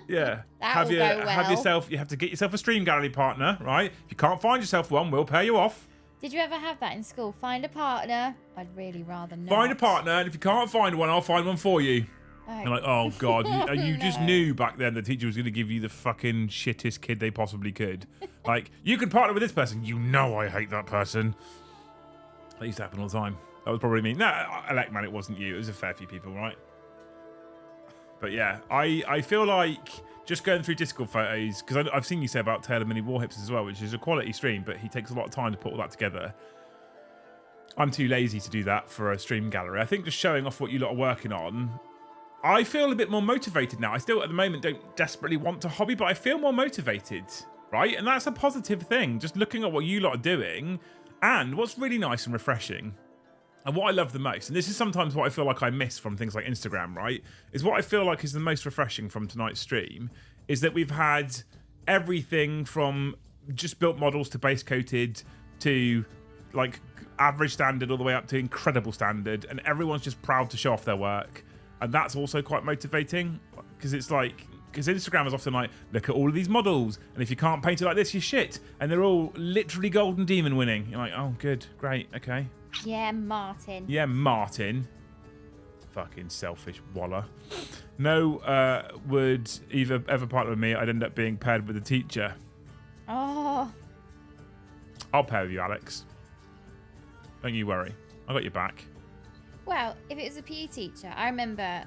Yeah. That will go well. You have to get yourself a stream gallery partner, right? If you can't find yourself one, we'll pair you off. Did you ever have that in school? Find a partner. I'd really rather not. Find a partner, and if you can't find one, I'll find one for you. Oh. You're like, oh God, you No. just knew back then the teacher was going to give you the fucking shittest kid they possibly could. Like, you can partner with this person. You know I hate that person. That used to happen all the time. That was probably me. No, Elect Man, it wasn't you. It was a fair few people, right? But yeah, I feel like just going through Discord photos, because I've seen you say about Taylor Mini Warhips as well, which is a quality stream, but he takes a lot of time to put all that together. I'm too lazy to do that for a stream gallery. I think just showing off what you lot are working on, I feel a bit more motivated now. I still, at the moment, don't desperately want to hobby, but I feel more motivated, right? And that's a positive thing, just looking at what you lot are doing. And what's really nice and refreshing, and what I love the most, and this is sometimes what I feel like I miss from things like Instagram, right? Is what I feel like is the most refreshing from tonight's stream, is that we've had everything from just built models to base coated to like average standard all the way up to incredible standard, and everyone's just proud to show off their work. And that's also quite motivating, because it's like, because Instagram is often like, look at all of these models, and if you can't paint it like this, you're shit. And they're all literally Golden Demon winning. You're like, oh, good, great, okay. Yeah, Martin. Yeah, Martin. Fucking selfish waller. would either ever partner with me. I'd end up being paired with a teacher. Oh. I'll pair with you, Alex. Don't you worry. I got your back. Well, if it was a PE teacher, I remember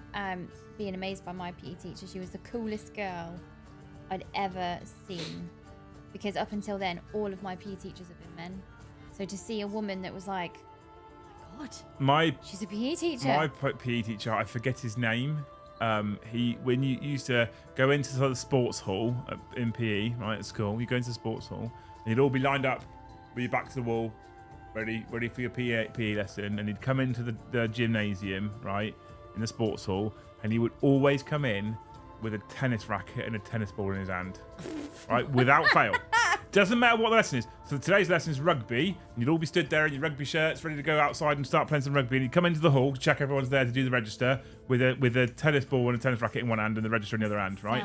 being amazed by my PE teacher. She was the coolest girl I'd ever seen. Because up until then, all of my PE teachers have been men. So to see a woman that was like, oh my God, she's a PE teacher. My PE teacher, I forget his name. When you used to go into the sports hall in PE, right, at school, you go into the sports hall, and you'd all be lined up with your back to the wall, ready for your PE lesson, and he'd come into the gymnasium, right, in the sports hall, and he would always come in with a tennis racket and a tennis ball in his hand, right, without fail. Doesn't matter what the lesson is. So today's lesson is rugby, and you'd all be stood there in your rugby shirts, ready to go outside and start playing some rugby, and you'd come into the hall to check everyone's there to do the register with a tennis ball and a tennis racket in one hand and the register in the other hand, right?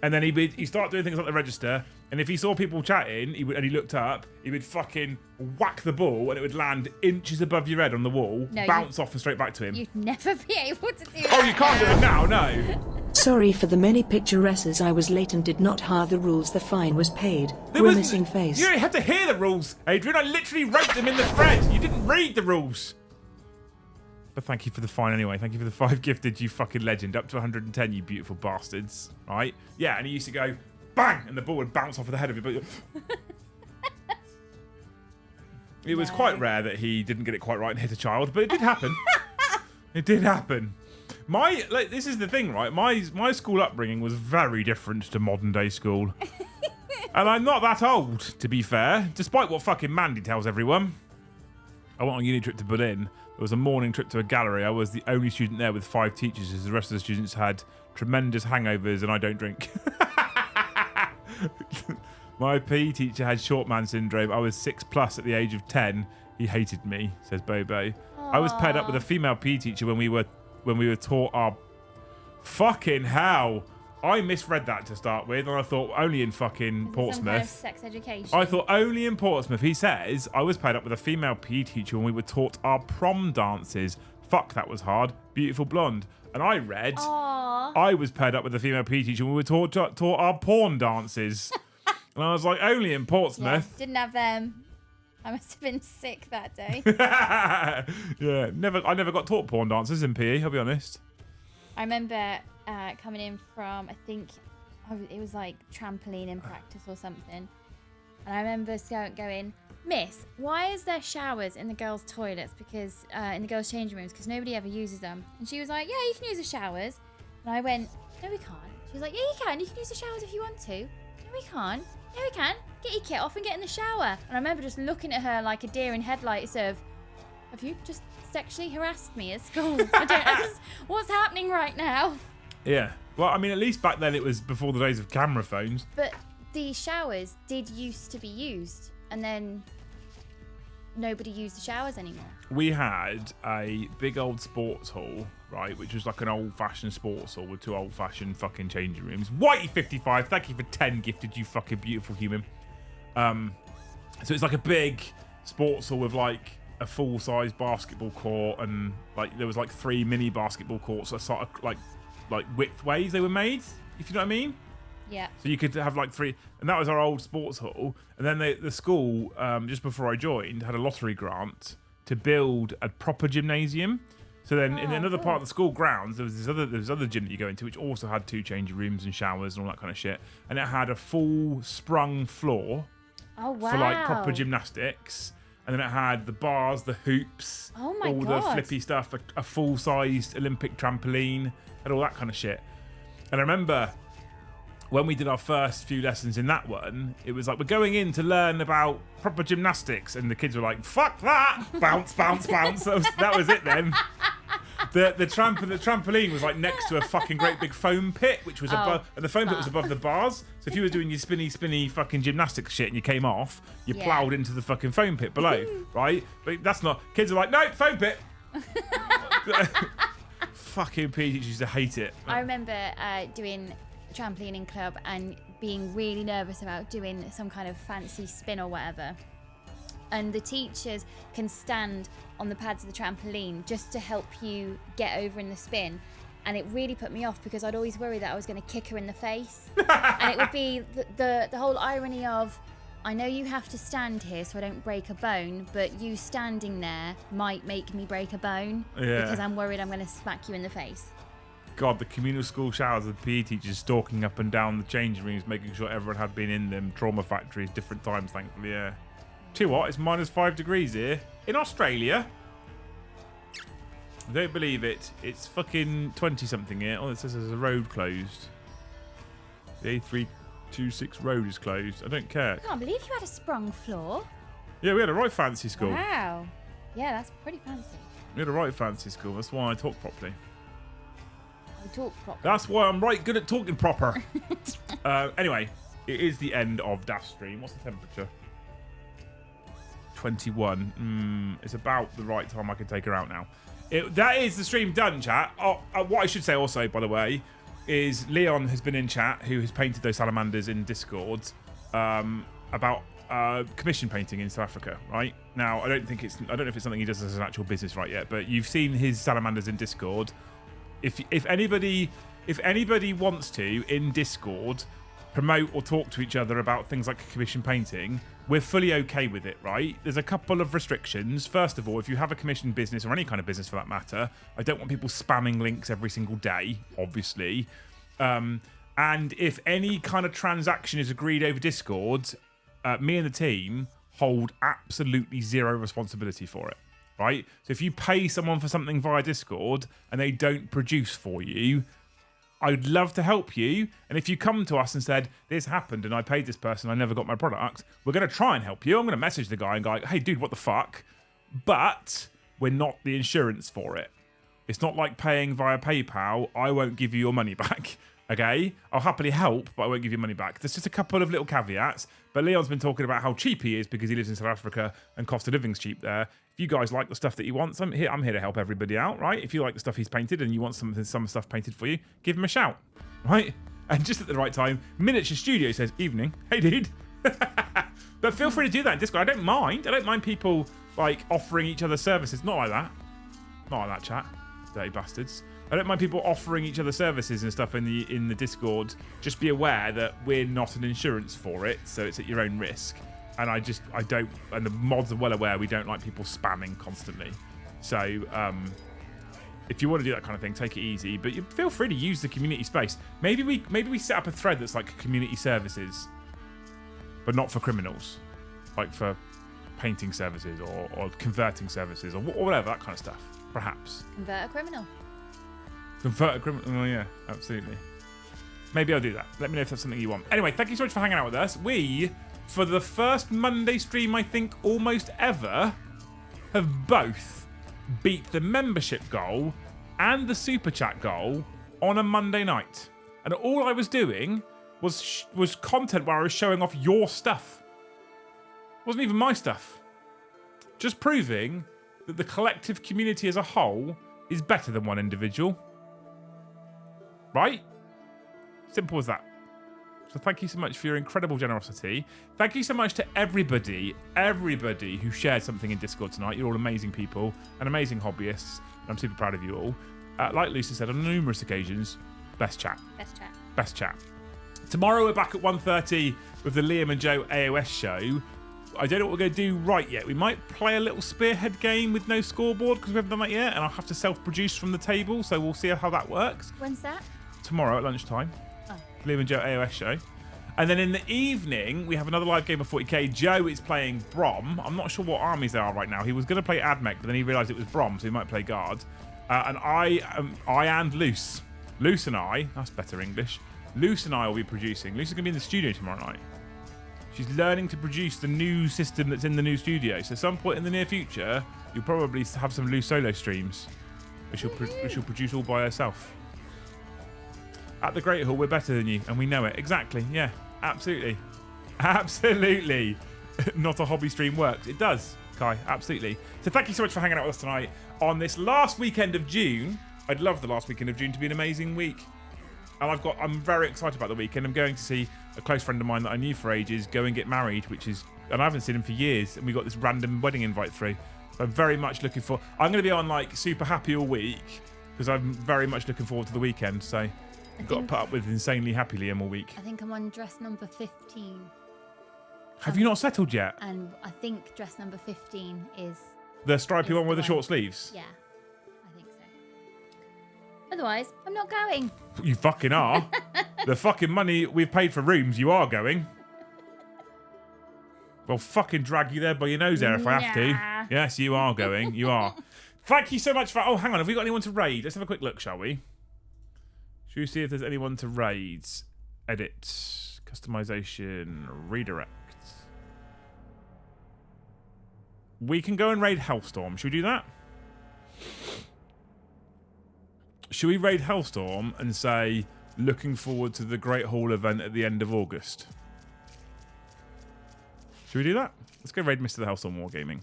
And then he'd start doing things like the register, and if he saw people chatting, he looked up, he would fucking whack the ball, and it would land inches above your head on the wall, bounce off and straight back to him. You'd never be able to do that. Oh, you can't do it now, no. Sorry for the many picturesses. I was late and did not hear the rules. The fine was paid. Grimacing face. You don't have to hear the rules, Adrian. I literally wrote them in the thread. You didn't read the rules. But thank you for the fine anyway. Thank you for the 5 gifted, you fucking legend. Up to 110, you beautiful bastards. Right? Yeah, and he used to go, bang, and the ball would bounce off of the head of you. But it was quite rare that he didn't get it quite right and hit a child, but it did happen. It did happen. This is the thing, right? My school upbringing was very different to modern day school. And I'm not that old, to be fair, despite what fucking Mandy tells everyone. I went on a uni trip to Berlin. It was a morning trip to a gallery. I was the only student there with 5 teachers, as the rest of the students had tremendous hangovers, and I don't drink. My PE teacher had short man syndrome. I was 6+ at the age of 10. He hated me, says Bobo. I was paired up with a female PE teacher when we were taught our... Fucking hell. I misread that to start with, and I thought only in fucking Portsmouth. Some kind of sex education. I thought only in Portsmouth. He says, I was paired up with a female PE teacher when we were taught our prom dances. Fuck, that was hard. Beautiful blonde. And I read, I was paired up with a female PE teacher when we were taught our porn dances. And I was like, only in Portsmouth. Yeah, didn't have them. I must have been sick that day. Yeah, I never got taught porn dances in PE, I'll be honest. I remember coming in from, I think, it was like trampoline in practice or something. And I remember going, Miss, why is there showers in the girls' toilets? Because in the girls' changing rooms, because nobody ever uses them. And she was like, yeah, you can use the showers. And I went, no, we can't. She was like, yeah, you can. You can use the showers if you want to. No, we can't. Yeah, we can. Get your kit off and get in the shower. And I remember just looking at her like a deer in headlights of, have you just sexually harassed me at school? I don't know what's happening right now. Yeah. Well, I mean, at least back then it was before the days of camera phones. But the showers did used to be used, and then nobody used the showers anymore. We had a big old sports hall, right, which was like an old-fashioned sports hall with 2 old-fashioned fucking changing rooms. Whitey55, thank you for 10 gifted, you fucking beautiful human. So it's like a big sports hall with like a full-size basketball court, and like there was like 3 mini basketball courts, that sort of like widthways they were made, if you know what I mean. Yeah. So you could have like 3, and that was our old sports hall. And then the school, just before I joined, had a lottery grant to build a proper gymnasium. So then in another part of the school grounds, there was this other gym that you go into, which also had 2 changing rooms and showers and all that kind of shit. And it had a full sprung floor. Oh, wow. For like proper gymnastics. And then it had the bars, the hoops, oh my all God. the flippy stuff, a full-sized Olympic trampoline, and all that kind of shit. And I remember when we did our first few lessons in that one, it was like, we're going in to learn about proper gymnastics. And the kids were like, fuck that! Bounce, bounce, bounce. That was it then. The trampoline was like next to a fucking great big foam pit, which was above, and the foam pit was above the bars. So if you were doing your spinny fucking gymnastics shit and you came off, you ploughed into the fucking foam pit below, right? But that's not. Kids are like, no, foam pit. Fucking PE teachers used to hate it. I remember doing trampolining club and being really nervous about doing some kind of fancy spin or whatever. And the teachers can stand on the pads of the trampoline just to help you get over in the spin. And it really put me off because I'd always worry that I was going to kick her in the face. And it would be the whole irony of, I know you have to stand here so I don't break a bone, but you standing there might make me break a bone because I'm worried I'm going to smack you in the face. God, the communal school showers with PE teachers stalking up and down the changing rooms, making sure everyone had been in them. Trauma factories, different times, thankfully, yeah. Tell you what, it's -5 degrees here in Australia. I don't believe it. It's fucking 20-something here. Oh, it says there's a road closed. The A326 road is closed. I don't care. I can't believe you had a sprung floor. Yeah, we had a right fancy school. Wow. Yeah, that's pretty fancy. We had a right fancy school. That's why I talk properly. You talk properly. That's why I'm right good at talking proper. Anyway, it is the end of Dash Stream. What's the temperature? 21. It's about the right time I can take her out now. That is the stream done, chat. What I should say also, by the way, is Leon has been in chat, who has painted those salamanders in Discord, about commission painting in South Africa. Right now, I don't know if it's something he does as an actual business right yet, but you've seen his salamanders in Discord. If anybody wants to in Discord promote or talk to each other about things like commission painting, we're fully okay with it, right? There's a couple of restrictions. First of all, if you have a commission business or any kind of business for that matter, I don't want people spamming links every single day, obviously. And if any kind of transaction is agreed over Discord, me and the team hold absolutely zero responsibility for it, right? So if you pay someone for something via Discord and they don't produce for you, I'd love to help you. And if you come to us and said, this happened and I paid this person, I never got my product, we're going to try and help you. I'm going to message the guy and go, like, hey, dude, what the fuck? But we're not the insurance for it. It's not like paying via PayPal. I won't give you your money back. Okay? I'll happily help, but I won't give you money back. There's just a couple of little caveats. But Leon's been talking about how cheap he is because he lives in South Africa and cost of living's cheap there. If you guys like the stuff that he wants, I'm here to help everybody out, right? If you like the stuff he's painted and you want some stuff painted for you, give him a shout, right? And just at the right time, Miniature Studio says, evening. Hey, dude. But feel free to do that in Discord. I don't mind people, like, offering each other services. Not like that. Not like that, chat. Dirty bastards. I don't mind people offering each other services and stuff in the Discord. Just be aware that we're not an insurance for it, so it's at your own risk. And I don't, and the mods are well aware we don't like people spamming constantly. So if you want to do that kind of thing, take it easy. But you feel free to use the community space. Maybe we set up a thread that's like community services, but not for criminals, like for painting services or converting services or whatever, that kind of stuff. Perhaps Convert a criminal. Convert a criminal. Oh yeah, absolutely. Maybe I'll do that. Let me know if that's something you want. Anyway, thank you so much for hanging out with us. We, for the first Monday stream, I think almost ever, have both beat the membership goal and the super chat goal on a Monday night. And all I was doing was content where I was showing off your stuff. It wasn't even my stuff. Just proving that the collective community as a whole is better than one individual. Right? Simple as that. So thank you so much for your incredible generosity. Thank you so much to everybody who shared something in Discord tonight. You're all amazing people and amazing hobbyists. And I'm super proud of you all. Like Lucy said, on numerous occasions, best chat. Best chat. Best chat. Tomorrow we're back at 1:30 with the Liam and Joe AOS show. I don't know what we're going to do right yet. We might play a little spearhead game with no scoreboard because we haven't done that yet. And I'll have to self-produce from the table. So we'll see how that works. When's that? Tomorrow at lunchtime. Oh. Liam and Joe AOS show. And then in the evening, we have another live game of 40k. Joe is playing Brom. I'm not sure what armies they are right now. He was going to play Admech, but then he realised it was Brom, so he might play Guard. And I and Luce. Luce and I, that's better English. Luce and I will be producing. Luce is going to be in the studio tomorrow night. She's learning to produce the new system that's in the new studio. So at some point in the near future, you'll probably have some Luce solo streams, which she'll produce all by herself. At the Great Hall, we're better than you, and we know it. Exactly, yeah, absolutely. Absolutely. Not a hobby stream works. It does, Kai, absolutely. So thank you so much for hanging out with us tonight on this last weekend of June. I'd love the last weekend of June to be an amazing week. And I'm very excited about the weekend. I'm going to see a close friend of mine that I knew for ages go and get married, and I haven't seen him for years, and we got this random wedding invite through. So I'm very much looking for, I'm going to be on like super happy all week. because I'm very much looking forward to the weekend. So I've got to put up with insanely happy Liam all week. I think I'm on dress number 15. Have you not settled yet? And I think dress number 15 is... The stripy one with the short sleeves? Yeah, I think so. Otherwise, I'm not going. You fucking are. The fucking money we've paid for rooms, you are going. Well, fucking drag you there by your nose there if I have to. Yes, you are going. You are. Thank you so much for... Oh, hang on. Have we got anyone to raid? Let's have a quick look, shall we? Should we see if there's anyone to raid? Edit. Customization. Redirect. We can go and raid Hellstorm. Should we do that? Should we raid Hellstorm and say, looking forward to the Great Hall event at the end of August? Should we do that? Let's go raid Mr. the Hellstorm Wargaming.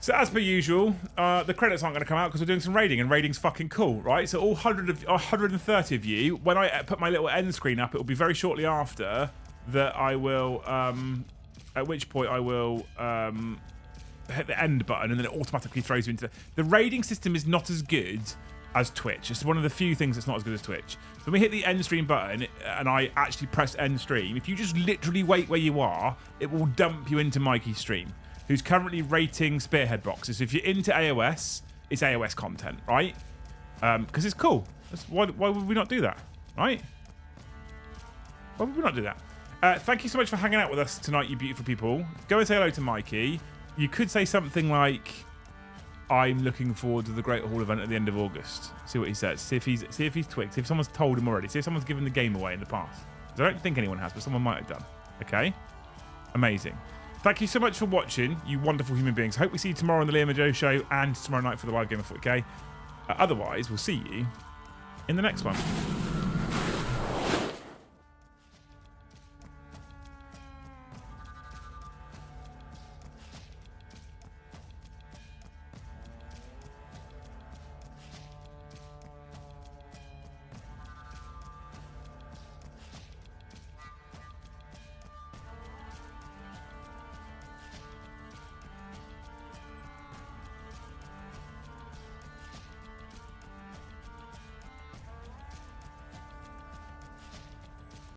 So as per usual, the credits aren't going to come out because we're doing some raiding, and raiding's fucking cool, right? So all 130 of you, when I put my little end screen up, it will be very shortly after that I will, at which point I will hit the end button, and then it automatically throws you into... The raiding system is not as good as Twitch. It's one of the few things that's not as good as Twitch. So when we hit the end stream button and I actually press end stream, if you just literally wait where you are, it will dump you into Mikey's stream, who's currently rating spearhead boxes. So if you're into AOS, it's AOS content, right? Because it's cool. Why would we not do that, right? Why would we not do that? Thank you so much for hanging out with us tonight, you beautiful people. Go and say hello to Mikey. You could say something like, I'm looking forward to the Great Hall event at the end of August. See what he says. See if he's twigged. See if someone's told him already. See if someone's given the game away in the past. I don't think anyone has, but someone might have done. Okay? Amazing. Thank you so much for watching, you wonderful human beings. Hope we see you tomorrow on the Liam and Joe show and tomorrow night for the live game of 40k. Otherwise, we'll see you in the next one.